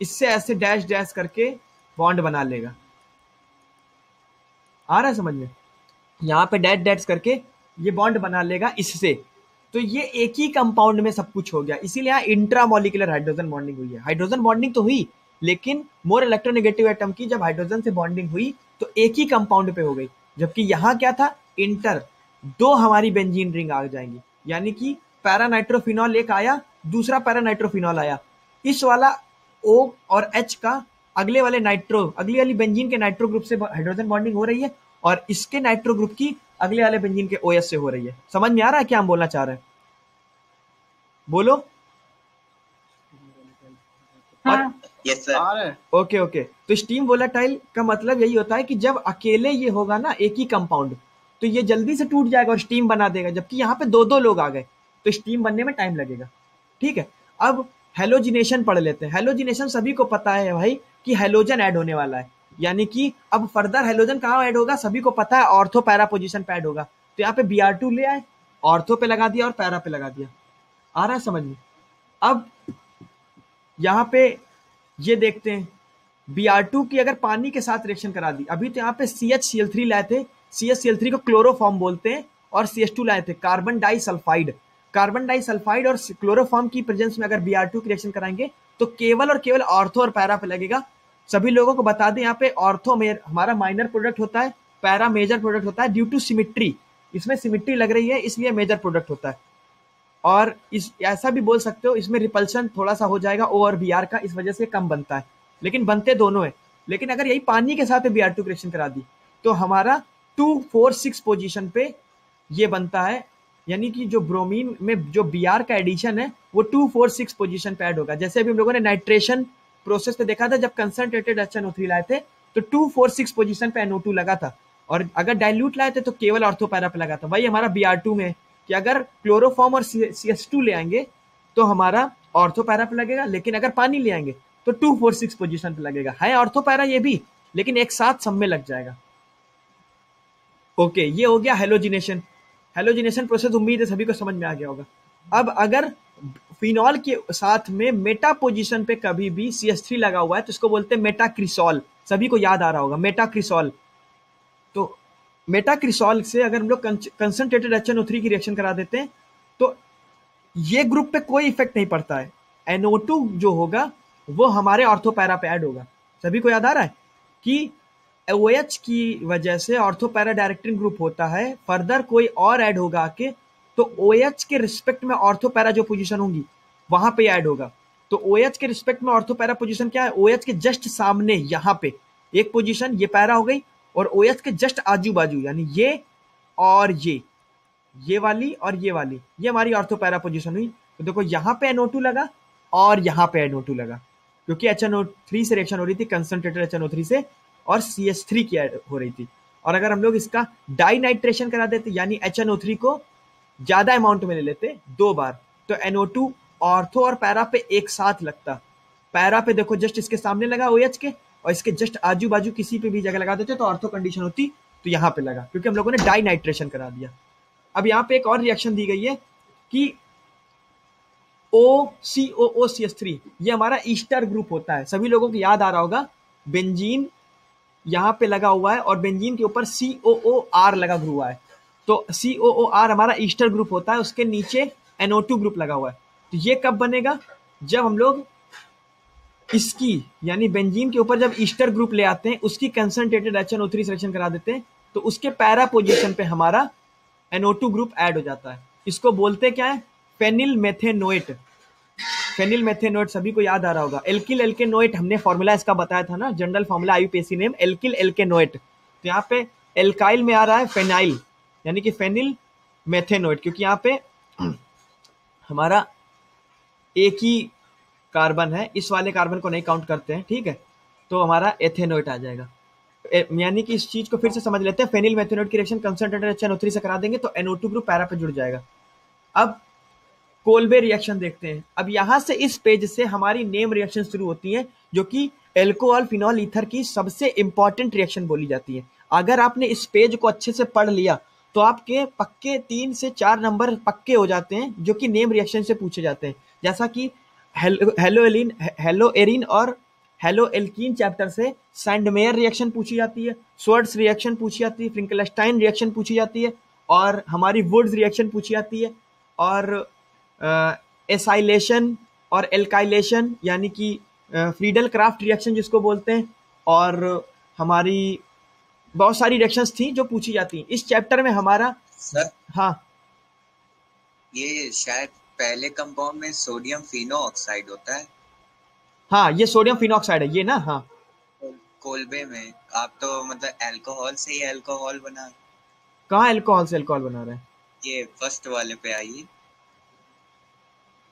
इससे ऐसे डैश डैश करके बॉन्ड बना लेगा। आ रहा है समझ में? यहाँ पे डैश डैश करके ये बॉन्ड बना लेगा इससे। तो ये एक ही कंपाउंड में सब कुछ हो गया, इसीलिए यहाँ इंट्रामोलिकुलर हाइड्रोजन बॉन्डिंग हुई है। हाइड्रोजन बॉन्डिंग तो हुई, लेकिन मोर इलेक्ट्रोनेगेटिव एटम की जब हाइड्रोजन से बॉन्डिंग हुई तो एक ही कंपाउंड पे हो गई, जबकि यहाँ क्या था इंटर, दो हमारी बेंजीन रिंग आ जाएंगी, यानी कि पैरा नाइट्रोफिनॉल एक आया, दूसरा पैरा नाइट्रोफिनॉल आया। इस वाला O और H का अगले वाले अगली वाली बेंजीन के नाइट्रो ग्रुप से हाइड्रोजन बॉन्डिंग हो रही है, और इसके नाइट्रो ग्रुप की अगले वाले बेंजीन के OH से हो रही है। समझ में आ रहा है क्या हम बोलना चाह रहे हैं? बोलो। हाँ यस सर। ओके। तो स्टीम वोलाटाइल का मतलब यही होता है कि जब अकेले ये होगा ना एक ही कंपाउंड, तो ये जल्दी से टूट जाएगा और स्टीम बना देगा, जबकि यहाँ पे दो दो लोग आ गए तो स्टीम बनने में टाइम लगेगा। ठीक है, अब हेलोजिनेशन पढ़ लेते हैं। हेलोजिनेशन सभी को पता है भाई कि हेलोजन ऐड होने वाला है, यानी कि अब फर्दर हेलोजन कहाँ ऐड होगा सभी को पता है, ऑर्थो पैरा पोजीशन पे ऐड होगा। तो यहाँ पे Br2 ले आए, ऑर्थो पे लगा दिया और पैरा पे लगा दिया। आ रहा है समझ में? अब यहाँ पे ये देखते हैं Br2 की अगर पानी के साथ रिएक्शन करा दी, अभी तो यहाँ पे CHCl3 लाए थे, CHCl3 को क्लोरोफॉर्म बोलते हैं, और CH2 लाए थे कार्बन डाइसल्फाइड। कार्बन डाइसल्फाइड और क्लोरोफॉर्म की प्रेजेंस में अगर Br2 की रिएक्शन कराएंगे तो केवल और केवल ऑर्थो और पैरा पे लगेगा। सभी लोगों को बता दें यहाँ पे ऑर्थो में हमारा माइनर प्रोडक्ट होता है, पैरा मेजर प्रोडक्ट होता है। ड्यू टू सिमिट्री, इसमें सिमिट्री लग रही है इसलिए मेजर प्रोडक्ट होता है। और इस ऐसा भी बोल सकते हो इसमें रिपल्शन थोड़ा सा हो जाएगा O और Br का, इस वजह से कम बनता है, लेकिन बनते दोनों है। लेकिन अगर यही पानी के साथ Br2 रिएक्शन करा दी तो हमारा 2,4,6 पोजीशन पे ये बनता है, यानी कि जो ब्रोमीन में जो Br का एडिशन है वो 2,4,6 पोजीशन पे ऐड होगा। जैसे अभी हम लोगों ने नाइट्रेशन प्रोसेस पे देखा था, जब कंसंट्रेटेड HNO3 लाए थे तो 2,4,6 पोजीशन पे NO2 लगा था, और अगर डाइल्यूट लाए थे तो केवल ऑर्थो पैरा पे लगा था। वही हमारा Br2 में कि अगर क्लोरोफॉर्म और CH2 ले आएंगे तो हमारा ऑर्थो पैरा पे लगेगा, लेकिन अगर पानी ले आएंगे तो 2,4,6 पोजीशन पे लगेगा। है ऑर्थो पैरा ये भी, लेकिन एक साथ सब में लग जाएगा। ओके, ये हो गया हेलोजिनेशन। हेलोजिनेशन प्रोसेस उम्मीद है सभी को समझ में आ गया होगा। अब अगर फिनॉल के साथ में मेटा पोजीशन पे कभी भी CH3 लगा हुआ है तो इसको बोलते हैं मेटाक्रिसॉल। सभी को याद आ रहा होगा मेटाक्रिसॉल। तो मेटाक्रिसॉल से अगर हम लोग कंसंट्रेटेड HNO3 की रिएक्शन करा देते हैं तो ये ग्रुप पे कोई इफेक्ट नहीं पड़ता है। NO2 जो होगा वो हमारे ऑर्थो पैरा पे ऐड होगा। सभी को याद आ रहा है कि OH की वजह से ऑर्थो पैरा डायरेक्टिंग ग्रुप होता है, फर्दर कोई और ऐड होगा आके तो OH के रिस्पेक्ट में ऑर्थो पैरा जो पोजीशन होंगी वहां पे ऐड होगा। तो OH के रिस्पेक्ट में ऑर्थो पैरा पोजीशन क्या है? OH के जस्ट सामने यहाँ पे एक पोजीशन, ये पैरा हो गई, और OH के जस्ट आजू बाजू यानी ये और ये वाली और ये वाली, ये हमारी ऑर्थो पैरा पोजीशन हुई। तो देखो यहाँ पे NO2 लगा और यहाँ पे NO2 लगा, क्योंकि HNO3 से रिएक्शन हो रही थी कंसंट्रेटेड HNO3 से, और CH3 की ऐड हो रही थी। और अगर हम लोग इसका डाई नाइट्रेशन करा देते यानी HNO3 को ज्यादा अमाउंट में ले लेते 2 बार, तो NO2 ऑर्थो और पैरा पे एक साथ लगता। पैरा पे देखो जस्ट इसके सामने लगा OH के, और इसके जस्ट आजू बाजू किसी पे भी जगह लगा देते तो ऑर्थो कंडीशन होती, तो यहाँ पे लगा क्योंकि हम लोगों ने डाई नाइट्रेशन करा दिया। अब यहाँ पे एक और रिएक्शन दी गई है कि OCOOCH3, ये हमारा ईस्टर ग्रुप होता है। सभी लोगों को याद आ रहा होगा बेंजीन यहाँ पे लगा हुआ है और बेंजीन के ऊपर COOR लगा हुआ है, तो COOR हमारा ईस्टर ग्रुप होता है, उसके नीचे NO2 ग्रुप लगा हुआ है। तो ये कब बनेगा? जब हम लोग इसकी यानी बेंजीन के ऊपर जब ईस्टर ग्रुप ले आते हैं, उसकी कंसंट्रेटेड HNO3 सिलेक्शन करा देते हैं, तो उसके पैरा पोजीशन पे हमारा NO2 ग्रुप ऐड हो जाता है। इसको बोलते क्या है? फेनिल मेथेनोएट। फेनिल मेथेनोएट सभी को याद आ रहा होगा। एल्किल एल्केनोएट हमने फॉर्मूला इसका बताया था ना, general formula IUPAC name alkyl alkanoate. तो यहाँ पे एल्काइल में आ रहा है फेनाइल, यानी कि फेनिल मेथेनोएट, क्योंकि यहाँ पे हमारा एक ही कार्बन है, इस वाले कार्बन को नहीं काउंट करते हैं, ठीक है, तो हमारा एथेनोएट आ जाएगा। यानी कि इस चीज को फिर से समझ लेते हैं, फेनिल मेथेनोएट की रिएक्शन कंसंट्रेटेड HNO3 से करा देंगे तो NO2 ग्रुप पैरा पे जुड़ जाएगा। अब कोल्बे रिएक्शन देखते हैं। अब यहां से इस पेज से हमारी नेम रिएक्शन शुरू होती है, जो कि एल्कोहल फिनॉल ईथर की सबसे इंपॉर्टेंट रिएक्शन बोली जाती है। अगर आपने इस पेज को अच्छे से पढ़ लिया तो आपके पक्के 3 से 4 नंबर पक्के हो जाते हैं, जो कि नेम रिएक्शन से पूछे जाते हैं। जैसा कि हेलोएरिन और हेलो एल्कीन चैप्टर से सैंडमेयर रिएक्शन पूछी जाती है, स्वर्ट्स रिएक्शन पूछी जाती है, फ्रिंकलस्टाइन रिएक्शन पूछी जाती है, और हमारी वुड्स रिएक्शन पूछी जाती है, और एसाइलेशन और एल्काइलेशन यानी कि फ्रीडल क्राफ्ट रिएक्शन जिसको बोलते हैं, और हमारी बहुत सारी रिएक्शंस थी जो पूछी जाती हैं इस चैप्टर में हमारा। सर हाँ, ये शायद पहले कंपाउंड में सोडियम फिनो ऑक्साइड होता है। हाँ, ये सोडियम फिनॉक्साइड है ये ना। हाँ, कोल्बे में आप तो मतलब अल्कोहल से ही अल्कोहल बना, कहाँ अल्कोहल से अल्कोहल बना रहे हैं? ये फर्स्ट वाले पे आइए,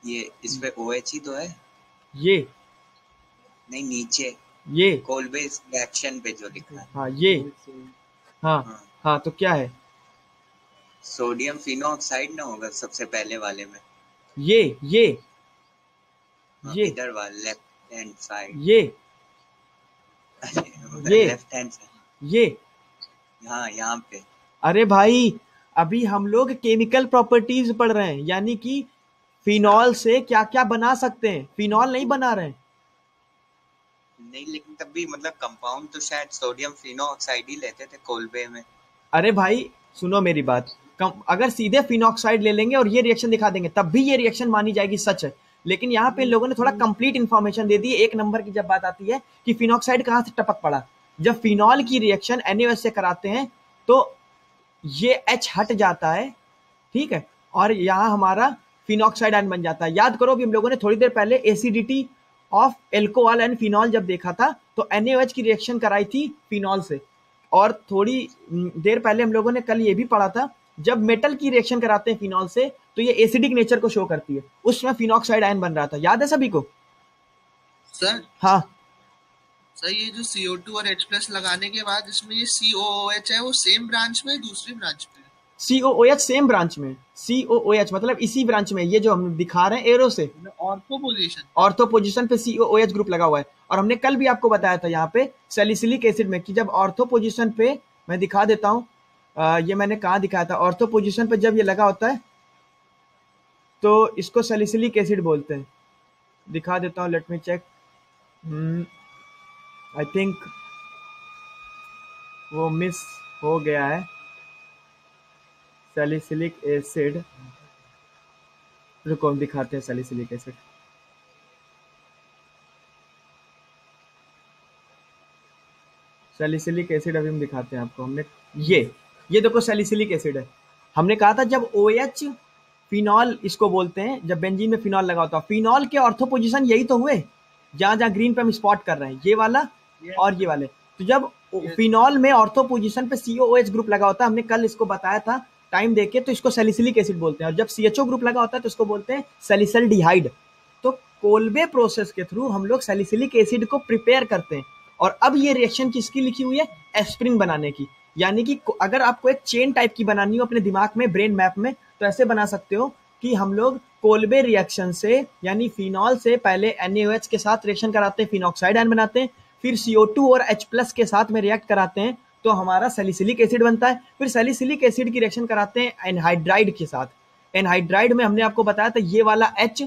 ये इस पे OH ही तो है। ये नहीं, नीचे ये कोल्बे रिएक्शन पे जो लिखा है। हाँ, ये हाँ हाँ, हाँ, तो क्या है? सोडियम फिनो ऑक्साइड ना होगा सबसे पहले वाले में। ये ये इधर वाला लेफ्ट हैंड साइड, ये ये लेफ्ट हैंड साइड, ये हाँ यहाँ पे। अरे भाई, अभी हम लोग केमिकल प्रॉपर्टीज पढ़ रहे हैं, यानी कि फिनॉल से क्या क्या बना सकते हैं, फिनॉल नहीं बना रहे हैं। नहीं लेकिन तब भी मतलब कंपाउंड तो शायद सोडियम फिनोऑक्साइड ही लेते थे कोलबे में। अरे भाई सुनो मेरी बात, अगर सीधे फिनॉक्साइड ले लेंगे और ये रिएक्शन दिखा देंगे तब भी ये रिएक्शन मानी जाएगी, सच है। लेकिन यहाँ पे इन लोगों ने थोड़ा कंप्लीट इंफॉर्मेशन दे दी। एक नंबर की जब बात आती है कि फिनॉक्साइड कहाँ से टपक पड़ा, जब फिनॉल की रिएक्शन NaOH से कराते हैं तो ये H हट जाता है, ठीक है, और यहाँ हमारा फिनॉक्साइड आयन बन जाता है। याद करो अभी हम लोगों ने थोड़ी देर पहले acidity of alcohol and phenol जब देखा था तो NaOH की रिएक्शन कराई थी फिनॉल से, और थोड़ी देर पहले हम लोगों ने कल ये भी पढ़ा था जब मेटल की रिएक्शन कराते हैं फिनॉल से तो ये एसिडिक नेचर को शो करती है, उसमें फिनॉक्साइड आयन बन रहा था। याद है सभी को? सर हाँ सर ये जो CO2 और H+ लगाने के बाद इसमें ये COOH है, वो सेम ब्रांच में दूसरी ब्रांच में? COOH सेम ब्रांच में, COOH मतलब इसी ब्रांच में, ये जो हम दिखा रहे हैं एरो से, ऑर्थो पोजीशन पे COOH ग्रुप लगा हुआ है। और हमने कल भी आपको बताया था यहाँ पे सैलिसिलिक एसिड में कि जब ऑर्थो पोजीशन पे, मैं दिखा देता हूँ, ये मैंने कहाँ दिखाया था, ऑर्थो पोजीशन पे जब ये लगा होता है तो इसको सैलिसिलिक एसिड बोलते हैं। दिखा देता हूँ, let me check, I think वो मिस हो गया है। सैलिसिलिक एसिड, रुको हम दिखाते हैं सैलिसिलिक एसिड। सैलिसिलिक एसिड अभी हम दिखाते हैं आपको। हमने ये देखो सैलिसिलिक एसिड है। हमने कहा था जब OH फिनॉल इसको बोलते हैं, जब बेंजीन में फिनॉल लगा होता है, फिनॉल के ऑर्थो पोजीशन यही तो हुए जहां जहां ग्रीन पे हम स्पॉट कर रहे हैं, ये वाला और ये वाले। तो जब फिनॉल में ऑर्थो पोजीशन पे COOH ग्रुप लगा होता है, हमने कल इसको बताया था टाइम देके, तो इसको सैलिसिलिक एसिड बोलते हैं। और जब CHO ग्रुप लगा होता है तो इसको बोलते हैं सैलिसल्डिहाइड। तो कोल्बे प्रोसेस के थ्रू हम लोग सैलिसिलिक एसिड को प्रिपेयर करते हैं। और अब ये रिएक्शन किसकी लिखी हुई है? एस्प्रिन बनाने की। यानी कि अगर आपको एक चेन टाइप की बनानी हो अपने दिमाग में, ब्रेन मैप में, तो ऐसे बना सकते हो कि हम लोग कोल्बे रिएक्शन से, यानी फिनॉल से पहले NaOH के साथ रिएक्शन कराते हैं, फिनॉक्साइड आयन बनाते हैं, फिर CO2 और H+ के साथ में रिएक्ट कराते हैं तो हमारा सैलिसिलिक एसिड बनता है। फिर सैलिसिलिक एसिड की रिएक्शन कराते हैं एनहाइड्राइड के साथ। एनहाइड्राइड में हमने आपको बताया था ये वाला H,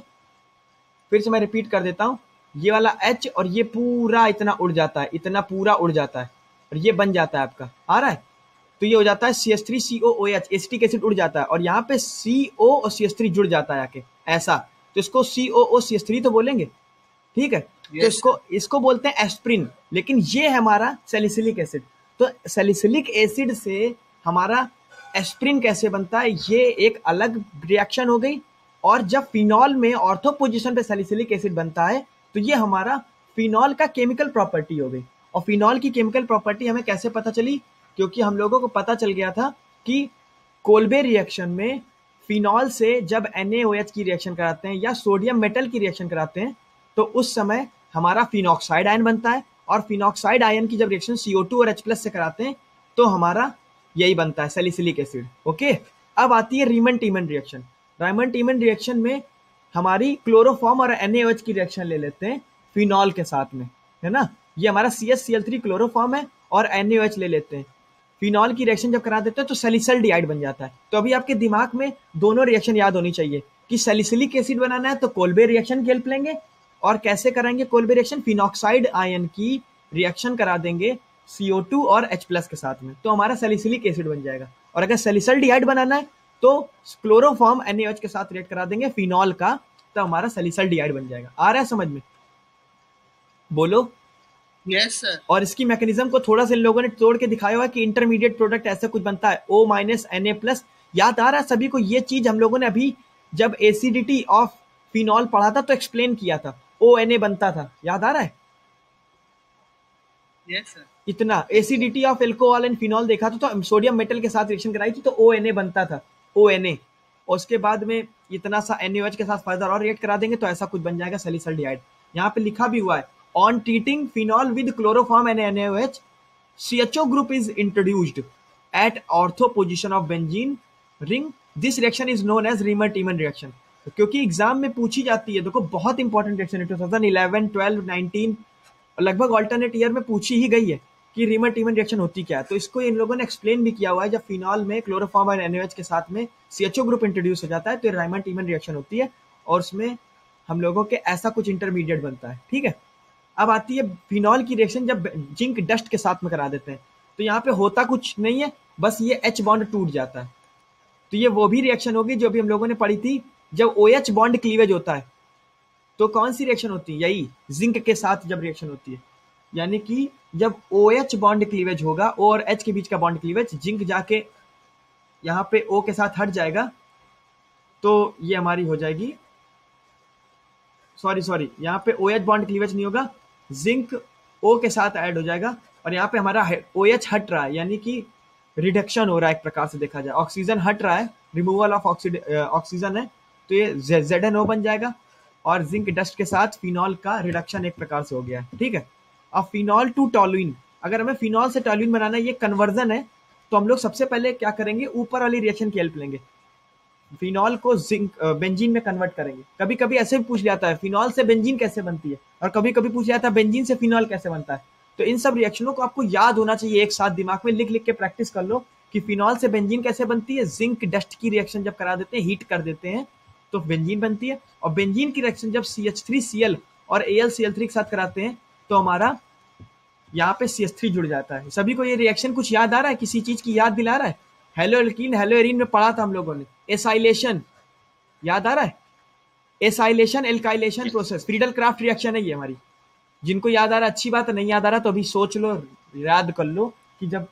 फिर से मैं रिपीट कर देता हूँ, ये वाला H और ये पूरा इतना उड़ जाता है, इतना पूरा उड़ जाता है और ये बन जाता है आपका, आ रहा है? तो ये हो जाता है CH3COOH, एसिटिक एसिड उड़ जाता है और यहाँ पे CO और CH3 जुड़ जाता है आके, ऐसा। तो इसको COOCH3 तो बोलेंगे, ठीक है? तो इसको बोलते हैं एस्प्रिन। लेकिन ये है हमारा सैलिसिलिक एसिड। तो सैलिसिलिक एसिड से हमारा एस्प्रिन कैसे बनता है, ये एक अलग रिएक्शन हो गई। और जब फिनॉल में ऑर्थो पोजीशन पे सैलिसिलिक एसिड बनता है तो ये हमारा फिनॉल का केमिकल प्रॉपर्टी हो गई। और फिनॉल की केमिकल प्रॉपर्टी हमें कैसे पता चली? क्योंकि हम लोगों को पता चल गया था कि कोल्बे रिएक्शन में फिनॉल से जब NaOH की रिएक्शन कराते हैं या सोडियम मेटल की रिएक्शन कराते हैं तो उस समय हमारा फिनॉक्साइड आयन बनता है। और फिनॉक्साइड आयन की जब रिएक्शन CO2 और H+ से कराते हैं तो हमारा यही बनता है सैलिसिलिक एसिड। ओके, अब आती है रीमन टीमन रिएक्शन। रीमन टीमन रिएक्शन में हमारी क्लोरोफॉर्म और NaOH की रिएक्शन ले लेते हैं फिनॉल के साथ में, है ना? ये हमारा CH Cl3 क्लोरोफॉर्म है और NaOH ले लेते हैं। फिनॉल की रिएक्शन जब करा देते हैं तो सैलिसल्डिहाइड बन जाता है। तो अभी आपके दिमाग में दोनों रिएक्शन याद होनी चाहिए कि सैलिसिलिक एसिड बनाना है तो कोल्बे रिएक्शन की हेल्प लेंगे, और कैसे कराएंगे कोल्बे रिएक्शन? फिनॉक्साइड आयन की रिएक्शन करा देंगे CO2 और H+ के साथ में, तो हमारा सैलिसिलिक एसिड बन जाएगा। और अगर सैलिसल्डिहाइड बनाना है तो क्लोरोफॉर्म NaOH के साथ रिएक्ट करा देंगे फिनॉल का, तो हमारा सैलिसल्डिहाइड बन जाएगा। आ रहा है समझ में? बोलो। Yes sir. और इसकी मैकेनिज्म को थोड़ा सा इन लोगों ने तोड़ के दिखाया हुआ कि इंटरमीडिएट प्रोडक्ट ऐसा कुछ बनता है O- Na+। याद आ रहा है सभी को? ये चीज हम लोगों ने अभी जब एसिडिटी ऑफ फिनॉल पढ़ा था तो एक्सप्लेन किया था, ONA बनता था, याद आ रहा है? Yes sir. इतना acidity of alcohol and phenol देखा था तो सोडियम मेटल के साथ रिएक्शन कराई थी तो ONA बनता था, ONA। और उसके बाद में इतना सा NaOH के साथ फर्दर और रिएक्ट करा देंगे तो ऐसा कुछ बन जाएगा सैलिसल्डिहाइड। यहाँ पे लिखा भी हुआ है, on treating phenol with chloroform and NaOH, CHO group is introduced at ortho position of benzene ring. This reaction is known as Riemann-Tiemann reaction. क्योंकि एग्जाम में पूछी जाती है, देखो बहुत इंपॉर्टेंट रिएक्शन है, 2011, 12, 19 लगभग ऑल्टरनेट ईयर में पूछी ही गई है कि रीमर टीमन रिएक्शन होती क्या है। तो इसको इन लोगों ने एक्सप्लेन भी किया हुआ है, जब फिनॉल में क्लोरोफॉर्म और NaOH के साथ में CHO ग्रुप इंट्रोड्यूस हो जाता है तो रीमर टीमन रिएक्शन होती है, और उसमें हम लोगों के ऐसा कुछ इंटरमीडिएट बनता है। ठीक है, अब आती है फिनॉल की रिएक्शन जब जिंक डस्ट के साथ में करा देते हैं। तो यहाँ पे होता कुछ नहीं है, बस ये H बॉन्ड टूट जाता है। तो ये वो भी रिएक्शन होगी जो अभी हम लोगों ने पढ़ी थी, जब OH बॉन्ड क्लीवेज होता है। तो कौन सी रिएक्शन होती है? यही जिंक के साथ जब रिएक्शन होती है, यानी कि जब OH बॉन्ड क्लीवेज होगा, O और H के बीच का बॉन्ड क्लीवेज, जिंक जाके यहाँ पे O के साथ हट जाएगा, तो ये हमारी हो जाएगी, सॉरी यहाँ पे OH बॉन्ड क्लीवेज नहीं होगा, जिंक O के साथ ऐड हो जाएगा, और यहाँ पे हमारा OH हट रहा है, यानी कि रिडक्शन हो रहा है एक प्रकार से देखा जाए, ऑक्सीजन हट रहा है, रिमूवल ऑफ ऑक्सीजन है, तो ये ZNO बन जाएगा, और जिंक डस्ट के साथ फिनॉल का रिडक्शन एक प्रकार से हो गया है। ठीक है, अब फिनॉल टू टॉलुइन, अगर हमें फिनॉल से टॉलुइन बनाना है, ये कन्वर्जन है, तो हम लोग सबसे पहले क्या करेंगे, ऊपर वाली रिएक्शन की हेल्प लेंगे, फिनॉल को जिंक बेंजीन में कन्वर्ट करेंगे। कभी कभी ऐसे भी पूछ जाता है फिनॉल से बेंजीन कैसे बनती है, और कभी कभी पूछ जाता है बेंजीन से फिनॉल कैसे बनता है। तो इन सब रिएक्शनों को आपको याद होना चाहिए, एक साथ दिमाग में लिख लिख के प्रैक्टिस कर लो कि फिनॉल से बेंजीन कैसे बनती है। जिंक डस्ट की रिएक्शन जब करा देते हैं, हीट कर देते हैं, तो बेंजीन बनती है, और बेंजीन की रिएक्शन जब CH3Cl और AlCl3 के साथ कराते हैं तो हमारा यहाँ पे CH3 जुड़ जाता है। सभी को ये रिएक्शन कुछ याद आ रहा है, किसी चीज की याद दिला रहा है? हेलो एल्कीन हेलो एरीन में पढ़ा था हम लोगों ने, एसाइलेशन याद आ रहा है? Acylation alkylation process, Friedel craft reaction है ये हमारी। जिनको याद आ रहा है अच्छी बात है, नहीं याद आ रहा तो अभी सोच लो, याद कर लो कि जब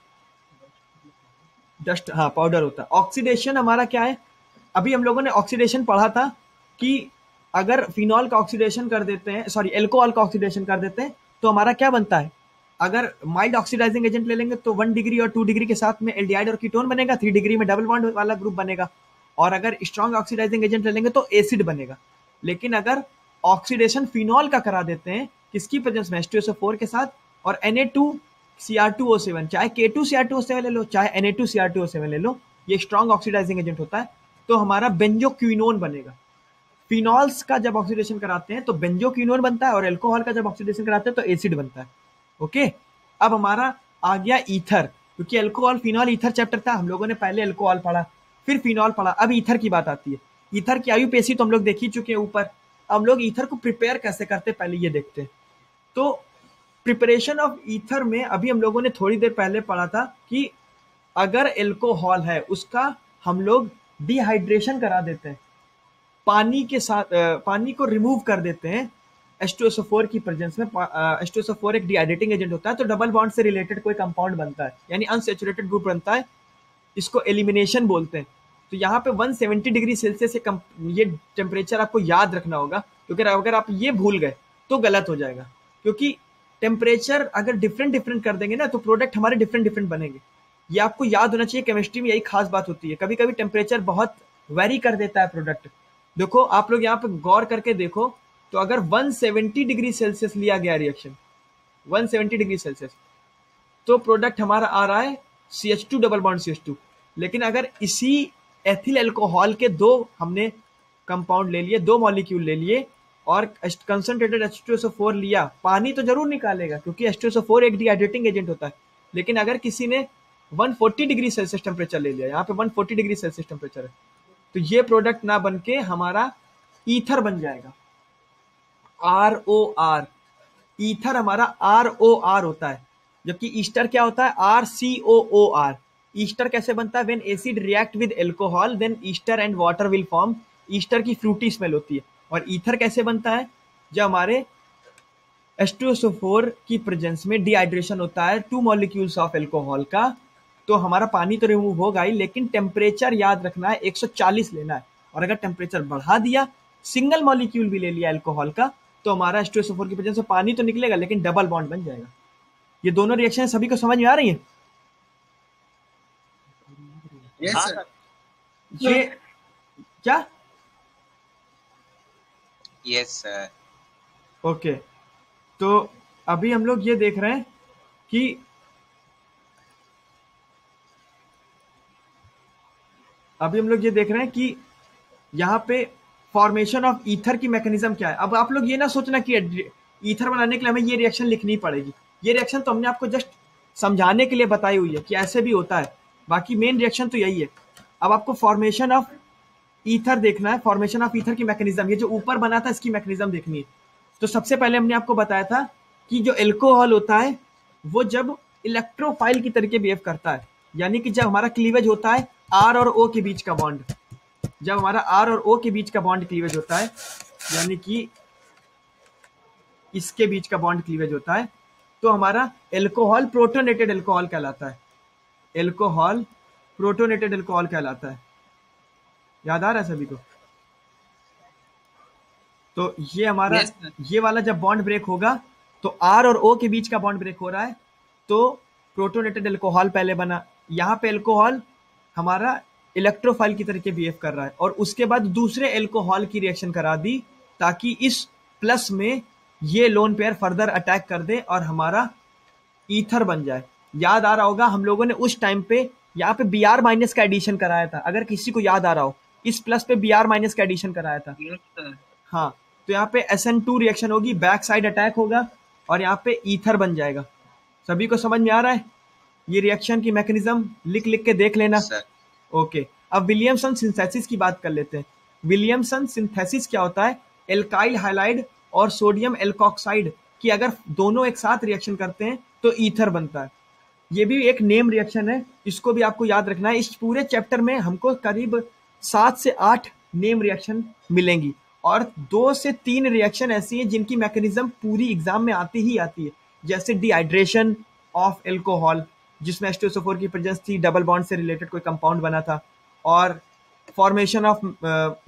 डस्ट, हाँ पाउडर होता है। ऑक्सीडेशन हमारा क्या है, अभी हम लोगों ने ऑक्सीडेशन पढ़ा था कि अगर फिनॉल का ऑक्सीडेशन कर देते हैं, सॉरी एल्कोहल का ऑक्सीडेशन कर देते हैं तो हमारा क्या बनता है। अगर माइल्ड ऑक्सीडाइजिंग एजेंट ले लेंगे तो 1 डिग्री और 2 डिग्री के साथ में एल्डिहाइड और कीटोन बनेगा, 3 डिग्री में डबल बॉन्ड वाला ग्रुप बनेगा, और अगर स्ट्रॉन्ग ऑक्सीडाइजिंग एजेंट ले लेंगे तो एसिड बनेगा। लेकिन अगर ऑक्सीडेशन फिनॉल का करा देते हैं, किसकी प्रेजेंस में, H2SO4 के साथ, और Na2Cr2O7, चाहे K2Cr2O7 ले लो, चाहे Na2Cr2O7 ले लो, ये स्ट्रॉन्ग ऑक्सीडाइजिंग एजेंट होता है, तो हमारा बेंजोक्विनोन बनेगा। फिनॉल्स का जब ऑक्सीडेशन कराते हैं तो बेंजोक्विनोन बनता है, और अल्कोहल का जब ऑक्सीडेशन कराते हैं तो एसिड बनता है। ओके, अब हमारा आ गया ईथर, क्योंकि अल्कोहल फिनॉल ईथर चैप्टर था, हम लोगों ने पहले अल्कोहल पढ़ा, फिर फिनॉल पढ़ा, अब ईथर की बात आती है। ईथर की आयुपेशी तो हम लोग देख ही चुके हैं ऊपर, हम लोग ईथर को प्रिपेयर कैसे करते हैं पहले ये देखते हैं। तो प्रिपरेशन ऑफ ईथर में अभी हम लोगों ने थोड़ी देर पहले पढ़ा था कि अगर एल्कोहल है उसका हम लोग डिहाइड्रेशन करा देते हैं, पानी के साथ पानी को रिमूव कर देते हैं H2SO4 की प्रेजेंस में। H2SO4 एक डिहाइड्रेटिंग एजेंट होता है, तो डबल बॉन्ड से रिलेटेड कोई कंपाउंड बनता है, यानी अनसैचुरेटेड ग्रुप बनता है, इसको एलिमिनेशन बोलते हैं। तो यहाँ पे 170 डिग्री सेल्सियस ये टेम्परेचर आपको याद रखना होगा, क्योंकि अगर आप ये भूल गए तो गलत हो जाएगा, क्योंकि टेम्परेचर अगर डिफरेंट डिफरेंट कर देंगे ना तो प्रोडक्ट हमारे डिफरेंट डिफरेंट बनेंगे। ये आपको याद होना चाहिए, केमिस्ट्री में यही खास बात होती है, कभी कभी टेम्परेचर बहुत वेरी कर देता है प्रोडक्ट। देखो आप लोग यहाँ पे गौर करके देखो, तो अगर 170 डिग्री सेल्सियस लिया गया रिएक्शन, 170 डिग्री सेल्सियस, तो प्रोडक्ट हमारा आ रहा है CH2 डबल बॉन्ड CH2। लेकिन अगर इसी एथिल अल्कोहल के दो हमने कंपाउंड ले लिए, दो मॉलिक्यूल ले लिए, और कंसंट्रेटेड H2SO4 लिया, पानी तो जरूर निकालेगा क्योंकि H2SO4 एक डिहाइड्रेटिंग एजेंट होता है। लेकिन अगर किसी ने 140 डिग्री सेल्सियस टेम्परेचर ले लिया, यहाँ पे 140 डिग्री सेल्सियस टेम्परेचर है, तो ये प्रोडक्ट ना बन के हमारा ईथर बन जाएगा, ROR। ईथर हमारा ROR होता है, जबकि ईस्टर क्या होता है, RCOOR। ईस्टर कैसे बनता है, when acid react with alcohol then ester and water will form. Ester की फ्रूटी स्मेल होती है। और ईथर कैसे बनता है, जब हमारे H2SO4 की प्रेजेंस में डिहाइड्रेशन होता है 2 मॉलिक्यूल्स ऑफ अल्कोहल का, तो हमारा पानी तो रिमूव होगा ही, लेकिन टेम्परेचर याद रखना है 140 लेना है। और अगर टेम्परेचर बढ़ा दिया, सिंगल मॉलिक्यूल भी ले लिया अल्कोहल का, तो हमारा H2SO4 की प्रेजेंस में पानी तो निकलेगा लेकिन डबल बॉन्ड बन जाएगा। ये दोनों रिएक्शन सभी को समझ में आ रही है? यस हाँ सर। ये क्या? Yes sir. ओके, तो अभी हम लोग ये देख रहे हैं कि यहाँ पे फॉर्मेशन ऑफ ईथर की मैकेनिज्म क्या है। अब आप लोग ये ना सोचना कि ईथर बनाने के लिए हमें ये रिएक्शन लिखनी पड़ेगी, ये रिएक्शन तो हमने आपको जस्ट समझाने के लिए बताई हुई है कि ऐसे भी होता है, बाकी मेन रिएक्शन तो यही है। अब आपको फॉर्मेशन ऑफ ईथर देखना है, फॉर्मेशन ऑफ ईथर की मैकेनिज्म, ये जो ऊपर बना था इसकी मैकेनिज्म देखनी है। तो सबसे पहले हमने आपको बताया था कि जो एल्कोहल होता है वो जब इलेक्ट्रोफाइल की तरीके बिहेव करता है, यानी कि जब हमारा क्लीवेज होता है आर और ओ के बीच का बॉन्ड, जब हमारा आर और ओ के बीच का बॉन्ड क्लीवेज होता है, यानी कि इसके बीच का बॉन्ड क्लीवेज होता है, तो हमारा एल्कोहल प्रोटोनेटेड एल्कोहल कहलाता है, एल्कोहल प्रोटोनेटेड एल्कोहल कहलाता है। याद आ रहा है सभी को? तो ये हमारा Yes, sir. ये वाला जब बॉन्ड ब्रेक होगा तो आर और ओ के बीच का बॉन्ड ब्रेक हो रहा है, तो प्रोटोनेटेड एल्कोहल पहले बना। यहाँ पे एल्कोहल हमारा इलेक्ट्रोफाइल की तरीके बिहेव कर रहा है और उसके बाद दूसरे एल्कोहल की रिएक्शन करा दी ताकि इस प्लस में ये लोन पेयर फर्दर अटैक कर दे और हमारा ईथर बन जाए। याद आ रहा होगा हम लोगों ने उस टाइम पे यहाँ पे बी आर माइनस का एडिशन कराया था, अगर किसी को याद आ रहा हो, इस प्लस पे बी आर माइनस का एडिशन कराया था। Yes, sir. हाँ, तो यहाँ पे SN2 रिएक्शन होगी, बैक साइड अटैक होगा और यहाँ पे ईथर बन जाएगा। सभी को समझ में आ रहा है? ये रिएक्शन की मैकेनिज्म लिख लिख के देख लेना। सर ओके, अब विलियमसन सिंथेसिस की बात कर लेते हैं। विलियमसन सिंथेसिस क्या होता है? एल्काइल हाइलाइड और सोडियम एल्कोक्साइड की अगर दोनों एक साथ रिएक्शन करते हैं तो ईथर बनता है। ये भी एक नेम रिएक्शन है, इसको भी आपको याद रखना है। इस पूरे चैप्टर में हमको करीब 7 से 8 नेम रिएक्शन मिलेंगी और 2 से 3 रिएक्शन ऐसी हैं जिनकी मैकेनिज्म पूरी एग्जाम में आती ही आती है, जैसे डिहाइड्रेशन ऑफ एल्कोहल जिसमें H2SO4 की प्रेजेंस थी, डबल बॉन्ड से रिलेटेड कोई कंपाउंड बना था, और फॉर्मेशन ऑफ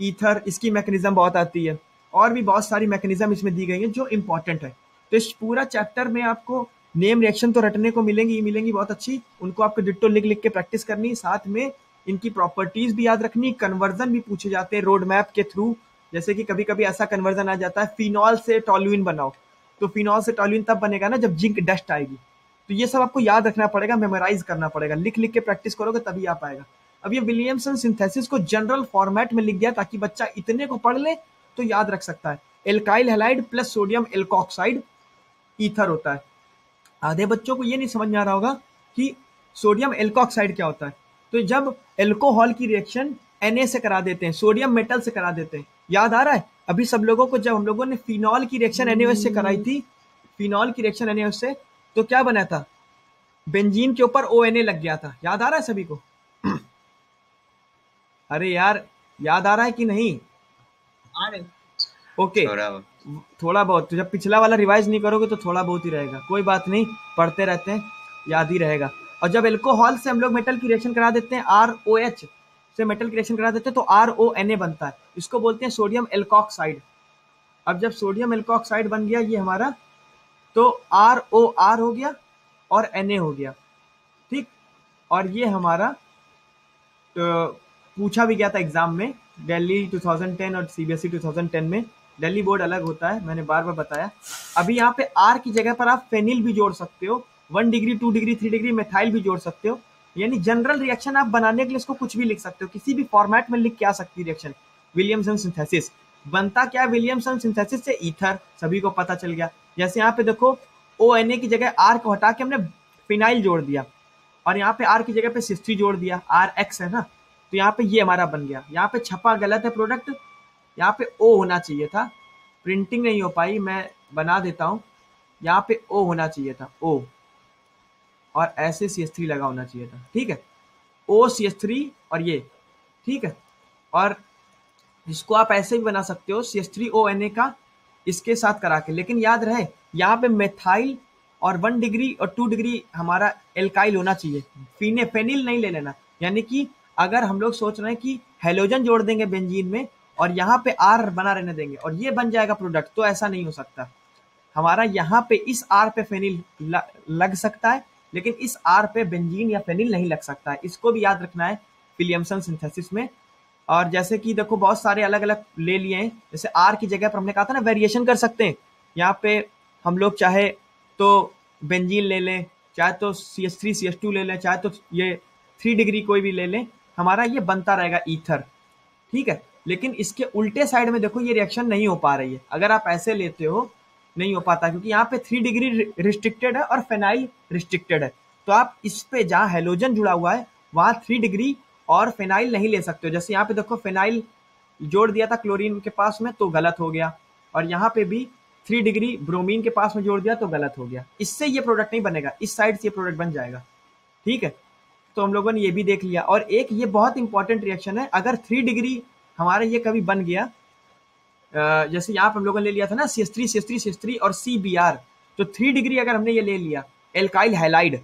ईथर, इसकी मैकेनिज्म बहुत आती है, और भी बहुत सारी मैकेनिज्म इसमें दी गई है जो इंपॉर्टेंट है। तो इस पूरा चैप्टर में आपको नेम रिएक्शन तो रटने को मिलेंगी ही मिलेंगी बहुत अच्छी, उनको आपको डिट्टो लिख लिख के प्रैक्टिस करनी, साथ में इनकी प्रॉपर्टीज भी याद रखनी, कन्वर्जन भी पूछे जाते हैं रोड मैप के थ्रू। जैसे कि कभी कभी ऐसा कन्वर्जन आ जाता है फिनॉल से टॉलुइन बनाओ, तो फिनॉल से टॉलुइन तब बनेगा ना जब जिंक डस्ट आएगी। तो ये सब आपको याद रखना पड़ेगा, मेमोराइज करना पड़ेगा, लिख लिख के प्रैक्टिस करोगे तभी आ पाएगा। अब ये विलियमसन सिंथेसिस को जनरल फॉर्मेट में लिख दिया ताकि बच्चा इतने को पढ़ ले तो याद रख सकता है। Alkyl halide plus sodium alkoxide ether होता है। आधे बच्चों को ये नहीं समझ में आ रहा होगा कि सोडियम एल्कोक्साइड क्या होता है। तो जब एल्कोहल की रिएक्शन Na से करा देते हैं, सोडियम मेटल से करा देते हैं, याद आ रहा है अभी सब लोगों को जब हम लोगों ने फिनॉल की रिएक्शन NaOH से कराई थी, फिनॉल की रिएक्शन NaOH से, तो क्या बना था? बेंजीन के ऊपर ONA लग गया था। याद आ रहा है सभी को? अरे यार याद आ रहा है कि नहीं? आ रहे ओके, थोड़ा बहुत। तो जब पिछला वाला रिवाइज नहीं करोगे तो थोड़ा बहुत ही रहेगा, कोई बात नहीं, पढ़ते रहते हैं, याद ही रहेगा। और जब एल्कोहल से हम लोग मेटल की रिएक्शन करा देते हैं, ROH से मेटल की रिएक्शन करा देते हैं तो RONA बनता है, इसको बोलते हैं सोडियम एल्कोक्साइड। अब जब सोडियम एल्कोक्साइड बन गया ये हमारा, तो ROR हो गया और Na हो गया, ठीक। और ये हमारा पूछा भी गया था एग्जाम में, दिल्ली 2010 और CBSE 2010 में। दिल्ली बोर्ड अलग होता है, मैंने बार बार बताया। अभी यहाँ पे R की जगह पर आप फेनिल भी जोड़ सकते हो, 1 डिग्री 2 डिग्री 3 डिग्री मेथाइल भी जोड़ सकते हो, यानी जनरल रिएक्शन आप बनाने के लिए इसको कुछ भी लिख सकते हो, किसी भी फॉर्मेट में लिख के आ सकती है रिएक्शन। विलियमसन सिंथेसिस बनता क्या? विलियमसन सिंथेसिस से ईथर, सभी को पता चल गया। जैसे यहाँ पे देखो ONA की जगह R को हटा के हमने फिनाइल जोड़ दिया और यहाँ पे R की जगह पे सिस्ट्री जोड़ दिया, RX है ना, तो यहाँ पे ये हमारा बन गया। यहाँ पे छपा गलत है प्रोडक्ट, यहाँ पे O होना चाहिए था, प्रिंटिंग नहीं हो पाई, मैं बना देता हूँ। यहाँ पे O होना चाहिए था, O, और ऐसे CH3 लगा होना चाहिए था, ठीक है, OCH3 और ये, ठीक है। और इसको आप ऐसे भी बना सकते हो CH3ONA का इसके साथ करा के, लेकिन याद रहे यहाँ पे मेथाइल और 1 डिग्री और 2 डिग्री हमारा एल्काइल होना चाहिए, फेनिल नहीं ले लेना। यानी कि अगर हम लोग सोच रहे हैं कि हेलोजन जोड़ देंगे बेंजीन में और यहाँ पे R बना रहने देंगे और ये बन जाएगा प्रोडक्ट, तो ऐसा नहीं हो सकता। हमारा यहाँ पे इस R पे फेनिल लग सकता है, लेकिन इस R पे बेंजीन या फेनिल नहीं लग सकता है, इसको भी याद रखना है विलियमसन सिंथेसिस में। और जैसे कि देखो बहुत सारे अलग अलग ले लिए हैं, जैसे R की जगह पर हमने कहा था ना वेरिएशन कर सकते हैं, यहाँ पे हम लोग चाहे तो बेंजीन ले लें, चाहे तो CH3 CH2 ले लें, चाहे तो ये 3 डिग्री कोई भी ले लें, हमारा ये बनता रहेगा ईथर, ठीक है। लेकिन इसके उल्टे साइड में देखो ये रिएक्शन नहीं हो पा रही है। अगर आप ऐसे लेते हो नहीं हो पाता, क्योंकि यहाँ पे 3 डिग्री रिस्ट्रिक्टेड है और फेनाइल रिस्ट्रिक्टेड है। तो आप इस पे जहाँ हेलोजन जुड़ा हुआ है वहाँ 3 डिग्री और फेनाइल नहीं ले सकते हो। जैसे यहाँ पे देखो फेनाइल जोड़ दिया था क्लोरीन के पास में तो गलत हो गया, और यहाँ पे भी 3 डिग्री ब्रोमीन के पास में जोड़ दिया तो गलत हो गया। इससे ये प्रोडक्ट नहीं बनेगा, इस साइड से ये प्रोडक्ट बन जाएगा। ठीक है, तो हम लोगों ने ये भी देख लिया। और एक ये बहुत इंपॉर्टेंट रिएक्शन है, अगर 3 डिग्री हमारा ये कभी बन गया, जैसे यहाँ पे हम लोगों ने ले लिया था ना CH3 CH3 CH3 और CBr, तो 3 डिग्री अगर हमने ये ले लिया एल्काइल हैलाइड,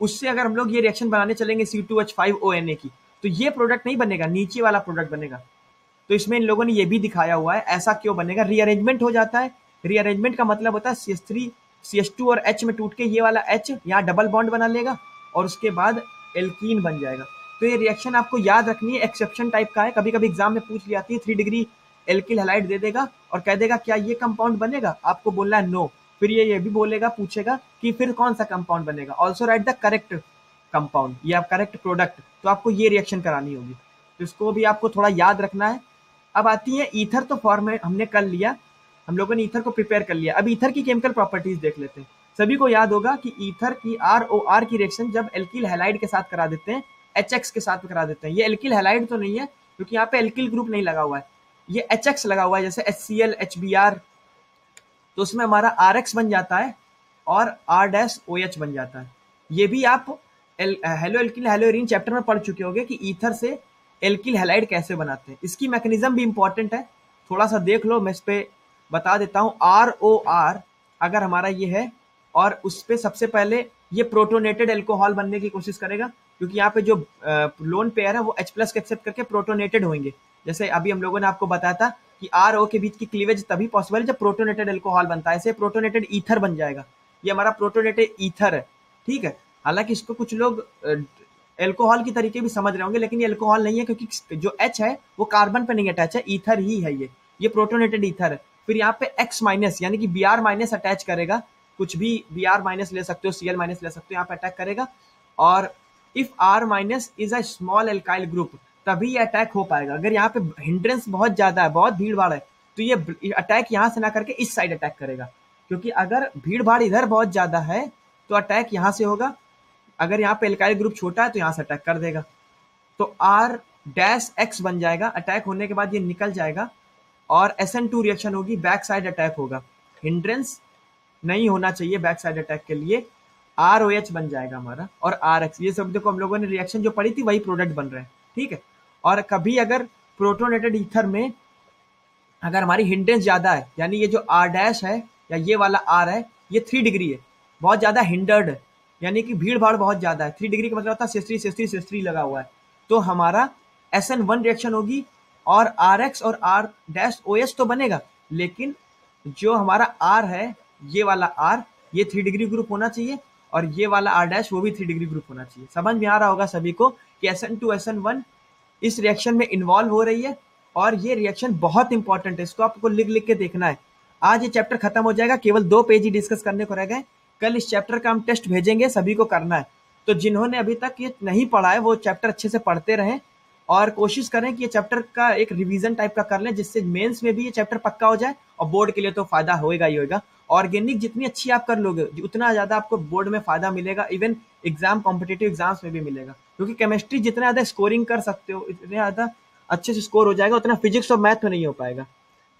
उससे अगर हम लोग ये रिएक्शन बनाने चलेंगे C2H5ONa की, तो ये प्रोडक्ट नहीं बनेगा, नीचे वाला प्रोडक्ट बनेगा। तो इसमें इन लोगों ने ये भी दिखाया हुआ है ऐसा क्यों बनेगा। रीअरेंजमेंट हो जाता है। रीअरेंजमेंट का मतलब होता है CH3 CH2 और H में टूट के ये वाला H यहाँ डबल बॉन्ड बना लेगा और उसके बाद एल्कीन बन जाएगा। तो ये रिएक्शन आपको याद रखनी है, एक्सेप्शन टाइप का है। कभी कभी एग्जाम में पूछ लिया जाती है, 3 डिग्री एल्किल हैलाइड दे देगा और कह देगा क्या ये कंपाउंड बनेगा, आपको बोलना है नो। फिर ये भी बोलेगा, पूछेगा कि फिर कौन सा कंपाउंड बनेगा, also right the correct compound या करेक्ट प्रोडक्ट। तो आपको ये रिएक्शन करानी होगी, तो इसको भी आपको थोड़ा याद रखना है। अब आती है ईथर, तो फॉर्मेट हमने कर लिया, हम लोगों ने ईथर को प्रिपेयर कर लिया। अब ईथर की केमिकल प्रॉपर्टीज देख लेते हैं। सभी को याद होगा कि ईथर की ROR की रिएक्शन जब एल्किल हैलाइड के साथ करा देते हैं, HX के साथ करा देते हैं। ये एल्किल हैलाइड तो नहीं है क्योंकि यहाँ पे एल्किल ग्रुप नहीं लगा हुआ है, ये HX लगा हुआ है, जैसे HCl HBr, तो उसमें हमारा RX बन जाता है और R-OH बन जाता है। ये भी आप हेलो एल्किल हेलोरीन चैप्टर में पढ़ चुके होंगे कि ईथर से एल्किल हैलाइड कैसे बनाते हैं। इसकी मैकेनिज्म भी इंपॉर्टेंट है, थोड़ा सा देख लो, मैं इस पे बता देता हूँ। ROR अगर हमारा ये है और उस पे सबसे पहले ये प्रोटोनेटेड एल्कोहल बनने की कोशिश करेगा, क्योंकि यहाँ पे जो लोन पेयर है वो H+ के एक्सेप्ट करके प्रोटोनेटेड होंगे। जैसे अभी हम लोगों ने आपको बताया था कि RO के बीच की क्लीवेज तभी पॉसिबल है जब प्रोटोनेटेड एल्कोहल बनता है, ऐसे प्रोटोनेटेड ईथर बन जाएगा। ये हमारा प्रोटोनेटेड ईथर है। ठीक है, हालांकि इसको कुछ लोग एल्कोहल की तरीके भी समझ रहे होंगे, लेकिन ये एल्कोहल नहीं है क्योंकि जो H है वो कार्बन पे नहीं अटैच है, ईथर ही है ये प्रोटोनेटेड ईथर है। फिर यहाँ पे X- यानी कि Br- अटैच करेगा, कुछ भी Br- ले सकते हो, Cl- ले सकते हो, यहाँ पे अटैक करेगा। और if R- is a small alkyl group, तभी ये अटैक हो पाएगा। अगर यहाँ पे हिंड्रेंस बहुत ज्यादा है, बहुत भीड़ भाड़ है, तो ये अटैक यहाँ से ना करके इस साइड अटैक करेगा, क्योंकि अगर भीड़ भाड़ इधर बहुत ज्यादा है तो अटैक यहाँ से होगा। अगर यहाँ पे एल्काइल ग्रुप छोटा है तो यहाँ से अटैक कर देगा, तो R-X बन जाएगा। अटैक होने के बाद ये निकल जाएगा और SN2 रिएक्शन होगी, बैक साइड अटैक होगा। हिंड्रेंस नहीं होना चाहिए बैक साइड अटैक के लिए, ROH बन जाएगा हमारा और RX। ये सब देखो हम लोगों ने रिएक्शन जो पढ़ी थी वही प्रोडक्ट बन रहे हैं। ठीक है, और कभी अगर प्रोटोनेटेड ईथर में अगर हमारी हिंड्रेंस ज्यादा है, यानी ये जो R- है या ये वाला R है, ये 3 डिग्री है, बहुत ज्यादा हिंडर्ड है, यानी कि भीड़ भाड़ बहुत ज्यादा है। 3 डिग्री का मतलब होता है CH3 लगा हुआ है, तो हमारा SN1 रिएक्शन होगी और RX और R-OH तो बनेगा, लेकिन जो हमारा R है, ये वाला R, ये 3 डिग्री ग्रुप होना चाहिए और ये वाला R- वो भी 3 डिग्री ग्रुप होना चाहिए। समझ में आ रहा होगा सभी को कि SN2 SN1 इस रिएक्शन में इन्वॉल्व हो रही है और ये रिएक्शन बहुत इंपॉर्टेंट है, इसको आपको लिख लिख के देखना है। आज ये चैप्टर खत्म हो जाएगा, केवल 2 पेज ही डिस्कस करने को रह गए। कल इस चैप्टर का हम टेस्ट भेजेंगे, सभी को करना है। तो जिन्होंने अभी तक ये नहीं पढ़ा है वो चैप्टर अच्छे से पढ़ते रहें और कोशिश करें कि ये चैप्टर का एक रिवीजन टाइप का कर लें, जिससे मेंस में भी ये चैप्टर पक्का हो जाए और बोर्ड के लिए तो फायदा होएगा ही होएगा। ऑर्गेनिक जितनी अच्छी आप कर लोगे उतना ज्यादा आपको बोर्ड में फायदा मिलेगा, इवन एग्जाम कॉम्पिटेटिव एग्जाम्स में भी मिलेगा, क्योंकि केमिस्ट्री जितना ज्यादा स्कोरिंग कर सकते हो, इतने ज्यादा अच्छे से स्कोर हो जाएगा, उतना फिजिक्स और मैथ में नहीं हो पाएगा।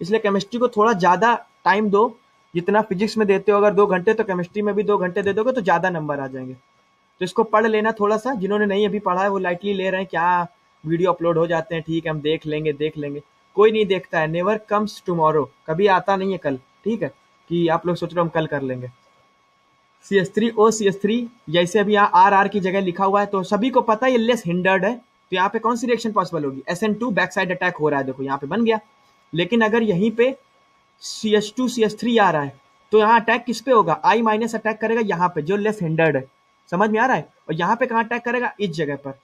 इसलिए केमिस्ट्री को थोड़ा ज्यादा टाइम दो, जितना फिजिक्स में देते हो अगर 2 घंटे, तो केमिस्ट्री में भी 2 घंटे दे दोगे तो ज्यादा नंबर आ जाएंगे। तो इसको पढ़ लेना थोड़ा सा, जिन्होंने नहीं अभी पढ़ा है वो लाइटली ले रहे हैं, क्या वीडियो अपलोड हो जाते हैं, ठीक है हम देख लेंगे। कोई नहीं देखता है, नेवर कम्स टुमारो, कभी आता नहीं है कल। ठीक है, कि आप लोग सोच रहे हो हम कल कर लेंगे। CH3O जैसे अभी यहाँ RR की जगह लिखा हुआ है, तो सभी को पता है ये लेस हिंडर्ड है, तो यहाँ पे कौन सी रिएक्शन पॉसिबल होगी, SN2 बैक साइड अटैक हो रहा है, देखो यहाँ पे बन गया। लेकिन अगर यहीं पे CH2 CH3 आ रहा है तो यहाँ अटैक किस पे होगा, I- अटैक करेगा यहाँ पे जो लेस हिंडर्ड है। समझ में आ रहा है, और यहाँ पे कहाँ अटैक करेगा, इस जगह पर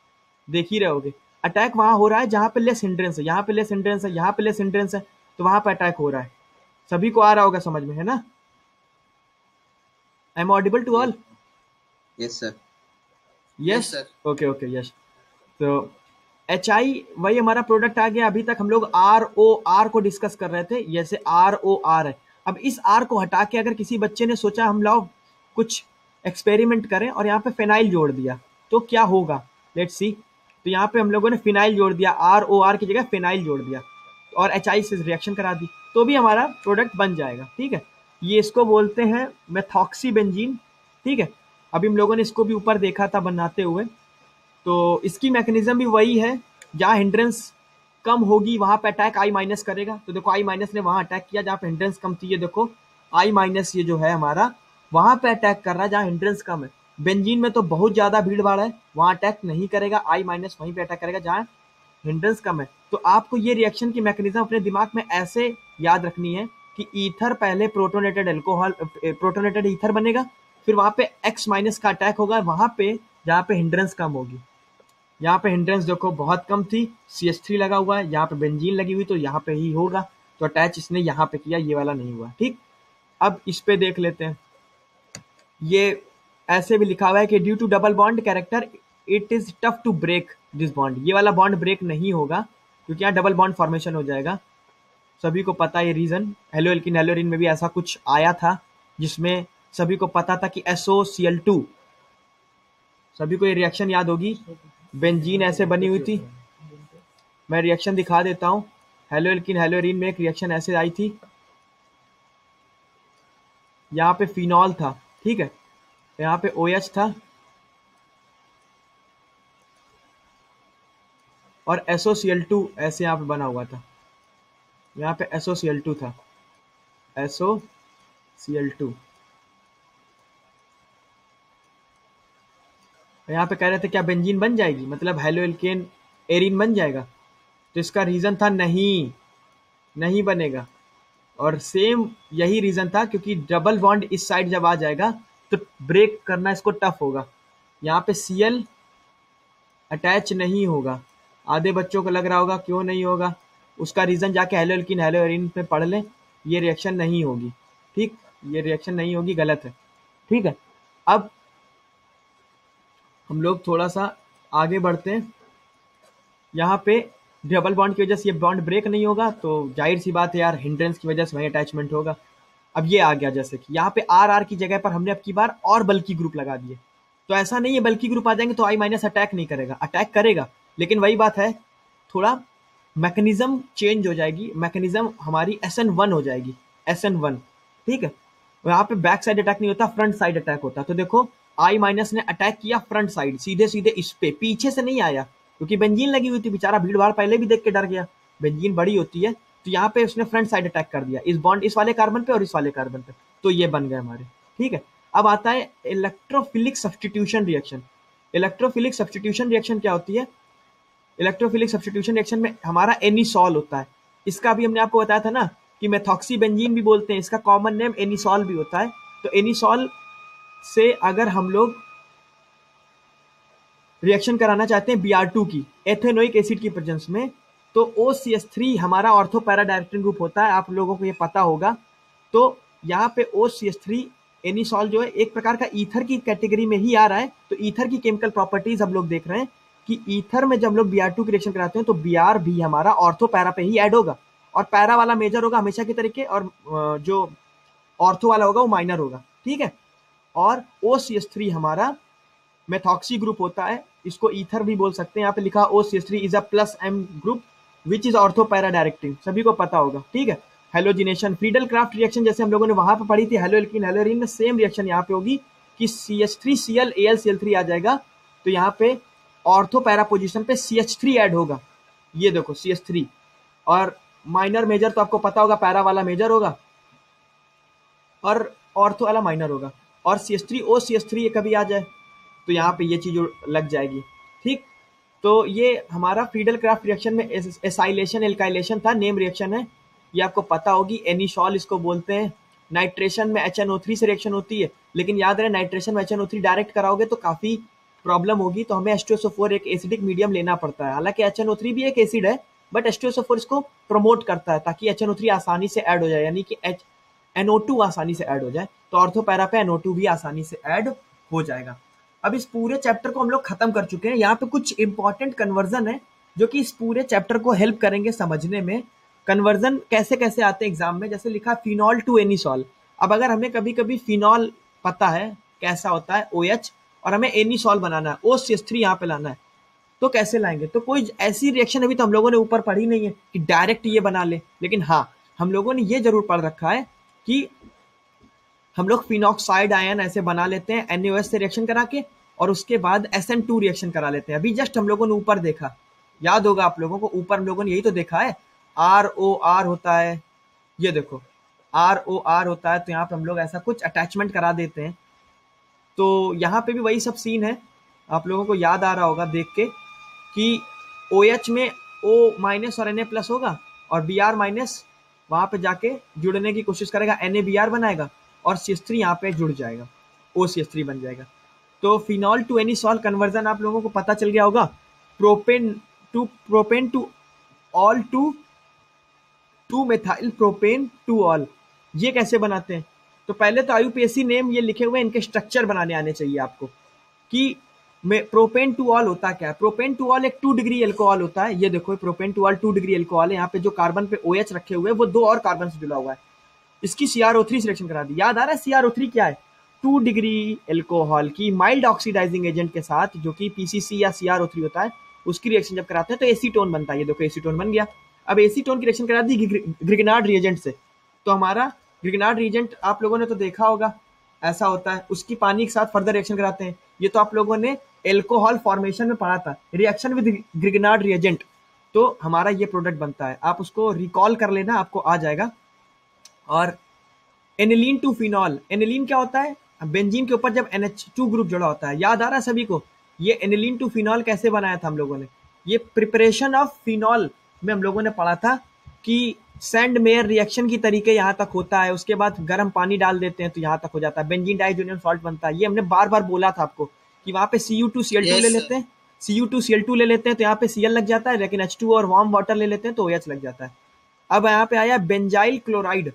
देख ही रहोगे। अटैक वहां हो रहा है जहां पे लेस हिंड्रेंस है, यहाँ पे लेस हिंड्रेंस है, यहाँ पे लेस हिंड्रेंस है, तो वहां पे अटैक हो रहा है। सभी को आ रहा होगा समझ में, है ना? I am audible to all? Yes sir. Yes, okay yes. तो HI वही हमारा प्रोडक्ट आ गया। अभी तक हम लोग ROR को डिस्कस कर रहे थे, जैसे ROR है। अब इस R को हटा के अगर किसी बच्चे ने सोचा हम लोग कुछ एक्सपेरिमेंट करें और यहाँ पे फिनाइल जोड़ दिया तो क्या होगा, लेट्स सी। तो यहाँ पे हम लोगों ने फिनाइल जोड़ दिया, ROR की जगह फिनाइल जोड़ दिया और HI से रिएक्शन करा दी, तो भी हमारा प्रोडक्ट बन जाएगा। ठीक है, ये इसको बोलते हैं मेथॉक्सीबेंजीन। ठीक है, अभी हम लोगों ने इसको भी ऊपर देखा था बनाते हुए। तो इसकी मैकेनिज्म भी वही है, जहाँ हिंड्रेंस कम होगी वहां पे अटैक I माइनस करेगा। तो देखो I माइनस ने वहां अटैक किया जहाँ पे हिंड्रेंस कम थी, ये देखो I माइनस ये जो है हमारा वहां पे अटैक कर रहा है जहाँ हिंड्रेंस कम है। बेंजीन में तो बहुत ज्यादा भीड़ भाड़ है, वहां अटैक नहीं करेगा, I माइनस वहीं पे अटैक करेगा जहाँ हिंड्रेंस कम है। तो आपको ये रिएक्शन की मैकेनिज्म अपने दिमाग में ऐसे याद रखनी है कि ईथर पहले प्रोटोनेटेड एल्कोहल प्रोटोनेटेड ईथर बनेगा, फिर वहां पे X माइनस का अटैक होगा वहां पे जहाँ पे हिंड्रेंस कम होगी। यहाँ पे हिंड्रेंस देखो बहुत कम थी, CH3 लगा हुआ है, यहाँ पे बेंजीन लगी हुई, तो यहाँ पे ही होगा। तो अटैच इसने यहाँ पे किया, ये वाला नहीं हुआ। ठीक, अब इस पे देख लेते हैं। ये ऐसे भी लिखा हुआ है कि due to double bond character it is tough to break this bond. ये वाला बॉन्ड ब्रेक नहीं होगा क्योंकि यहाँ डबल बॉन्ड फॉर्मेशन हो जाएगा। सभी को पता ये रीजन, हेलोएल्किन हेलोरीन में भी ऐसा कुछ आया था जिसमें सभी को पता था कि SOCl2, सभी को ये रिएक्शन याद होगी, बेंजीन ऐसे बनी हुई थी। मैं रिएक्शन दिखा देता हूँ। हेलोएल्किन हेलोरीन में एक रिएक्शन ऐसे आई थी, यहाँ पे फिनॉल था। ठीक है, यहाँ पे OH था और SOCl2 ऐसे यहाँ पे बना हुआ था, यहाँ पे SOCl2 था, SOCl2। यहाँ पे कह रहे थे क्या बेंजीन बन जाएगी, मतलब हेलोएल्केन एरीन बन जाएगा। तो इसका रीजन था नहीं बनेगा। और सेम यही रीजन था क्योंकि डबल बॉन्ड इस साइड जब आ जाएगा तो ब्रेक करना इसको टफ होगा। यहाँ पे Cl अटैच नहीं होगा। आधे बच्चों को लग रहा होगा क्यों नहीं होगा, उसका रीजन जाके हेलोएल्किन हेलोएरीन पे पढ़ लें। ये रिएक्शन नहीं होगी। ठीक, ये रिएक्शन नहीं होगी, गलत है। ठीक है, अब हम लोग थोड़ा सा आगे बढ़ते हैं। यहाँ पे डबल बॉन्ड की वजह से ये बॉन्ड ब्रेक नहीं होगा, तो जाहिर सी बात है यार हिंड्रेंस की वजह से वही अटैचमेंट होगा। अब ये आ गया, जैसे कि यहाँ पे RR की जगह पर हमने अब की बार और बल्कि ग्रुप लगा दिए। तो ऐसा नहीं है बल्कि ग्रुप आ जाएंगे तो I माइनस अटैक नहीं करेगा, अटैक करेगा, लेकिन वही बात है थोड़ा मैकेनिज्म चेंज हो जाएगी। मैकेनिज्म हमारी SN1 हो जाएगी, SN1। ठीक है, यहाँ पे बैक साइड अटैक नहीं होता, फ्रंट साइड अटैक होता। तो देखो I माइनस ने अटैक किया फ्रंट साइड, सीधे सीधे इस पे, पीछे से नहीं आया क्योंकि बेंजीन लगी हुई थी, बेचारा भीड़ भाड़ पहले भी देख के डर गया, बेंजीन बड़ी होती है। तो यहाँ पे उसने फ्रंट साइड अटैक कर दिया, इस बॉन्ड इस वाले कार्बन पे और इस वाले कार्बन पे, तो ये बन गए हमारे। ठीक है, अब आता है electrophilic substitution reaction. Electrophilic substitution reaction क्या होती है? इलेक्ट्रोफिलिक सब्स्टिट्यूशन रिएक्शन में हमारा एनिसॉल होता है। इसका भी हमने आपको बताया था ना कि मेथॉक्सीबेंजीन भी बोलते हैं, इसका कॉमन नेम एनिसॉल भी होता है। तो एनिसॉल से अगर हम लोग रिएक्शन कराना चाहते हैं Br2 की एथेनोइक एसिड की प्रेजेंस में, तो OCH3 हमारा ऑर्थो पैरा डायरेक्टिंग ग्रुप होता है, आप लोगों को ये पता होगा। तो यहाँ पे OCH3 एनिसॉल जो है एक प्रकार का ईथर की कैटेगरी में ही आ रहा है। तो ईथर की केमिकल प्रॉपर्टीज हम लोग देख रहे हैं कि ईथर में जब लोग Br2 की रिएक्शन कराते हैं तो Br भी हमारा ऑर्थो पैरा पे ही ऐड होगा, और पैरा वाला मेजर होगा हमेशा की तरीके, और जो ऑर्थो वाला होगा वो माइनर होगा। ठीक है, और OCH3 हमारा मेथॉक्सी ग्रुप होता है, इसको ईथर भी बोल सकते हैं। यहाँ पे लिखा OCH3 is a plus M group which is ortho para directing, सभी को पता होगा। ठीक है, हेलोजिनेशन फ्रीडल क्राफ्ट रिएक्शन जैसे हम लोगों ने वहां पे पढ़ी थी हेलोएल्किन हेलोरीन में, सेम रिएक्शन यहाँ पे होगी कि CH3Cl AlCl3 आ जाएगा। तो यहाँ पे ऑर्थो पैरा पोजिशन पे CH3 ऐड होगा, ये देखो CH3, और माइनर मेजर तो आपको पता होगा, पैरा वाला मेजर होगा और ऑर्थो वाला माइनर होगा, और CH3 OCH3 ये कभी आ जाए तो यहाँ पे ये चीज लग जाएगी। ठीक, तो ये हमारा फ्रीडल क्राफ्ट रिएक्शन में एसाइलेशन एल्काइलेशन था, नेम रिएक्शन है, ये आपको पता होगी। एनिसॉल इसको बोलते हैं। नाइट्रेशन में HNO3 से रिएक्शन होती है, लेकिन याद रहे नाइट्रेशन में HNO3 डायरेक्ट कराओगे तो काफी प्रॉब्लम होगी, तो हमें H2SO4 एक एसिडिक मीडियम लेना पड़ता है। हालांकि HNO3 भी एक एसिड है, बट H2SO4 इसको प्रमोट करता है ताकि HNO3 आसानी से ऐड हो जाए, यानी कि NO2 आसानी से ऐड हो जाए। तो ऑर्थो पैरा पे NO2 भी आसानी से ऐड हो जाएगा। अब इस पूरे चैप्टर को हम लोग खत्म कर चुके हैं। यहाँ पे कुछ इंपॉर्टेंट कन्वर्जन है जो कि इस पूरे चैप्टर को हेल्प करेंगे समझने में। कन्वर्जन कैसे कैसे आते हैं एग्जाम में, जैसे लिखा फिनॉल टू एनिसॉल। अब अगर हमें कभी कभी फिनॉल पता है कैसा होता है OH, और हमें एनिसॉल बनाना है, OCH3 यहाँ पे लाना है, तो कैसे लाएंगे? तो कोई ऐसी रिएक्शन अभी तो हम लोगों ने ऊपर पढ़ी नहीं है कि डायरेक्ट ये बना ले, लेकिन हाँ हम लोगों ने ये जरूर पढ़ रखा है कि हम लोग फिनॉक्साइड आयन ऐसे बना लेते हैं NaOH से रिएक्शन करा के, और उसके बाद SN2 रिएक्शन करा लेते हैं। अभी जस्ट हम लोगों ने ऊपर देखा, याद होगा आप लोगों को, ऊपर हम लोगों ने यही तो देखा है, ROR होता है, ये देखो ROR होता है, तो यहाँ पे हम लोग ऐसा कुछ अटैचमेंट करा देते हैं। तो यहाँ पे भी वही सब सीन है, आप लोगों को याद आ रहा होगा देख के कि OH में O- और Na+ होगा, और Br- वहाँ पे जाके जुड़ने की कोशिश करेगा, NaBr बनाएगा, और CH3 यहाँ पे जुड़ जाएगा, OCH3 बन जाएगा। तो फिनॉल टू एनिसॉल कन्वर्जन आप लोगों को पता चल गया होगा। Propane two all two methyl propane two all, ये कैसे बनाते हैं? तो पहले तो IUPAC नेम ये लिखे हुए, इनके स्ट्रक्चर बनाने आने चाहिए आपको कि प्रोपेन टू ऑल होता क्या है। प्रोपेन टू ऑल एक 2 डिग्री एल्कोहल होता है, ये देखो propane two all 2 degree alcohol है। यहाँ पे जो कार्बन पे OH रखे हुए हैं वो 2 और कार्बन से जुड़ा हुआ है, इसकी CrO3 सिलेक्शन करा दी। याद आ रहा है CrO3 क्या है? 2 डिग्री एल्कोहल की माइल्ड ऑक्सीडाइजिंग एजेंट के साथ, जो कि PCC या CrO3 होता है, उसकी रिएक्शन जब कराते हैं तो एसीटोन बनता है। ये देखो एसीटोन बन गया। अब एसीटोन की रिएक्शन करा दी ग्रिगनार्ड रिएजेंट से, तो हमारा ग्रिगनार्ड रिएजेंट आप लोगों ने तो देखा होगा, ऐसा होता है, उसकी पानी के साथ फर्दर रिएक्शन कराते हैं। ये तो आप लोगों ने एल्कोहल फॉर्मेशन में पढ़ा था, रिएक्शन विद ग्रिगनार्ड रिएजेंट, तो हमारा ये प्रोडक्ट बनता है। आप उसको रिकॉल कर लेना, आपको आ जाएगा। और एनिलीन टू फिनॉल, एनिलीन क्या होता है? बेंजीन के ऊपर जब NH2 ग्रुप जुड़ा होता है, याद आ रहा है सभी को? ये एनिलीन टू फिनॉल कैसे बनाया था हम लोगों ने? ये प्रिपरेशन ऑफ फिनॉल में हम लोगों ने पढ़ा था कि सैंड मेयर रिएक्शन की तरीके यहाँ तक होता है, उसके बाद गर्म पानी डाल देते हैं तो यहाँ तक हो जाता है, बेंजीन डाइजोनियम सॉल्ट बनता है। ये हमने बार बार बोला था आपको कि वहाँ पे Cu2Cl2 ले यस लेते हैं, Cu2Cl2 ले लेते हैं तो यहाँ पे Cl लग जाता है, लेकिन H2 और वार्म वाटर ले लेते हैं तो OH लग जाता है। अब यहाँ पे आया बेंजाइल क्लोराइड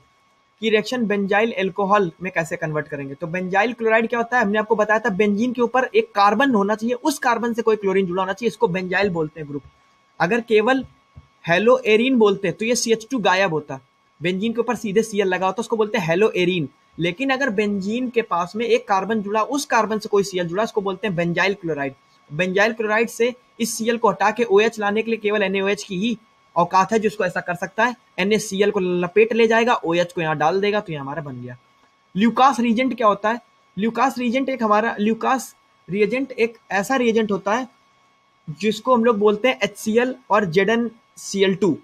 की रिएक्शन, बेंजाइल एल्कोहल में कैसे कन्वर्ट करेंगे? तो बेंजाइल क्लोराइड क्या होता है? हमने आपको बताया था बेंजीन के ऊपर एक कार्बन होना चाहिए, उस कार्बन से कोई क्लोरीन जुड़ा होना चाहिए, इसको बेंजाइल बोलते हैं ग्रुप। अगर केवल हेलो एरीन बोलते हैं तो ये CH2 गायब होता, बेंजीन के ऊपर सीधे Cl लगा होता, उसको बोलते हैं हेलो एरीन। लेकिन अगर बेंजीन के पास में एक कार्बन जुड़ा, उस कार्बन से कोई Cl जुड़ा, उसको बोलते हैं बेंजाइल क्लोराइड। बेंजाइल क्लोराइड से इस Cl को हटा के OH लाने के लिए केवल NaOH की ही औकात है जिसको ऐसा कर सकता है। NaCl को लपेट ले जाएगा, OH को यहाँ डाल देगा, तो ये हमारा बन गया। ल्यूकास रिएजेंट क्या होता है? ल्यूकास रिएजेंट एक ऐसा रिएजेंट होता है जिसको हम लोग बोलते हैं HCl और ZnCl2।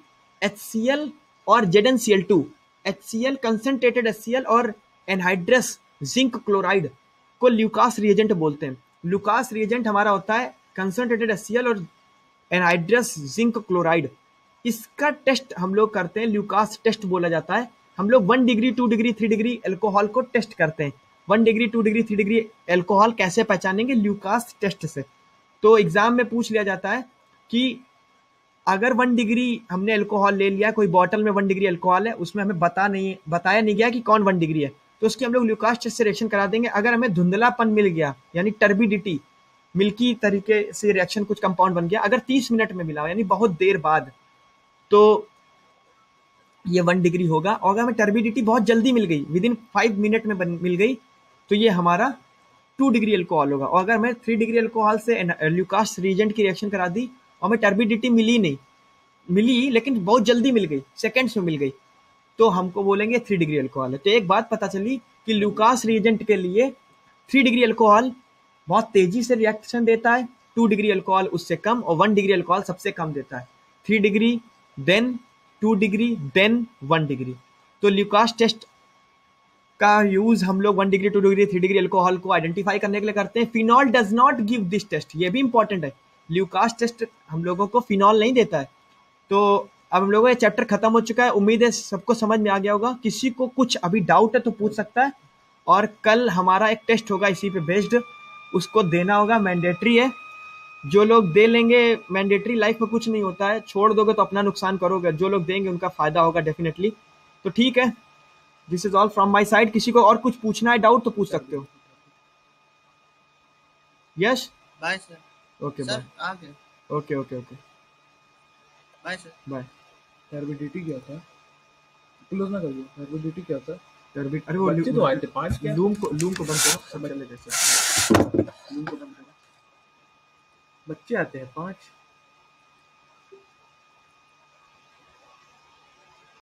HCl और ZnCl2, HCl कंसंट्रेटेड HCl और एनहाइड्रस जिंक क्लोराइड को ल्यूकास रिएजेंट बोलते हैं। ल्यूकास रिएजेंट हमारा होता है कंसंट्रेटेड HCl और एनहाइड्रस जिंक क्लोराइड। इसका टेस्ट हम लोग करते हैं, ल्यूकास टेस्ट बोला जाता है। हम लोग 1 डिग्री 2 डिग्री 3 डिग्री एल्कोहल को टेस्ट करते हैं। 1 डिग्री 2 डिग्री 3 डिग्री एल्कोहल कैसे पहचानेंगे? ल्यूकास टेस्ट से। तो एग्जाम में पूछ लिया जाता है कि अगर 1 डिग्री हमने एल्कोहल ले लिया, कोई बॉटल में 1 डिग्री एल्कोहल है, उसमें हमें बताया नहीं गया कि कौन 1 डिग्री है, तो उसकी हम लोग ल्यूकास टेस्ट से रिएक्शन करा देंगे। अगर हमें धुंधलापन मिल गया, यानी टर्बिडिटी, मिल्की तरीके से रिएक्शन कुछ कंपाउंड बन गया, अगर 30 मिनट में मिला, यानी बहुत देर बाद, तो ये 1 डिग्री होगा। और अगर हमें टर्बिडिटी बहुत जल्दी मिल गई, विद इन 5 मिनट में मिल गई, तो ये हमारा 2 डिग्री एल्कोहल होगा। और अगर मैं 3 डिग्री एल्कोहल से ल्यूकास रिएजेंट की रिएक्शन करा दी और हमें टर्बिडिटी मिली लेकिन बहुत जल्दी मिल गई, सेकेंड्स में मिल गई, तो हमको बोलेंगे 3 डिग्री एल्कोहल है। तो एक बात पता चली कि ल्यूकास रिएजेंट के लिए 3 डिग्री एल्कोहल बहुत तेजी से रिएक्शन देता है, 2 डिग्री एल्कोहल उससे कम, और 1 डिग्री एल्कोहल सबसे कम देता है। 3 degree than 2 degree than 1 degree. तो ल्यूकास टेस्ट का यूज हम लोग 1 डिग्री 2 डिग्री 3 डिग्री एल्कोहल को आइडेंटिफाई करने के लिए करते हैं। Phenol does not give this test, ये भी इंपॉर्टेंट है। ल्यूकास टेस्ट हम लोगों को फिनॉल नहीं देता है। तो अब हम लोगों का चैप्टर खत्म हो चुका है, उम्मीद है सबको समझ में आ गया होगा। किसी को कुछ अभी डाउट है तो पूछ सकता है, और कल हमारा एक टेस्ट होगा इसी पे बेस्ड, उसको देना होगा, मैंडेटरी है। जो लोग दे लेंगे, मैंडेटरी लाइफ में कुछ नहीं होता है, छोड़ दोगे तो अपना नुकसान करोगे, जो लोग देंगे उनका फायदा होगा डेफिनेटली। तो ठीक है, this is all from my side. किसी को और कुछ पूछना है, डाउट, तो पूछ सकते हो। Yes, bye sir. Okay, bye. Sir आ गए। Okay okay okay. Bye sir. Bye. Turbidity क्या होता है? क्लोज ना करिए। टर्बिडिटी क्या होता है? अरे वो बच्चे तो आए थे 5 क्या? लूम को बंद करो, सब चले जैसे लूम को बंद करो। बच्चे आते हैं 5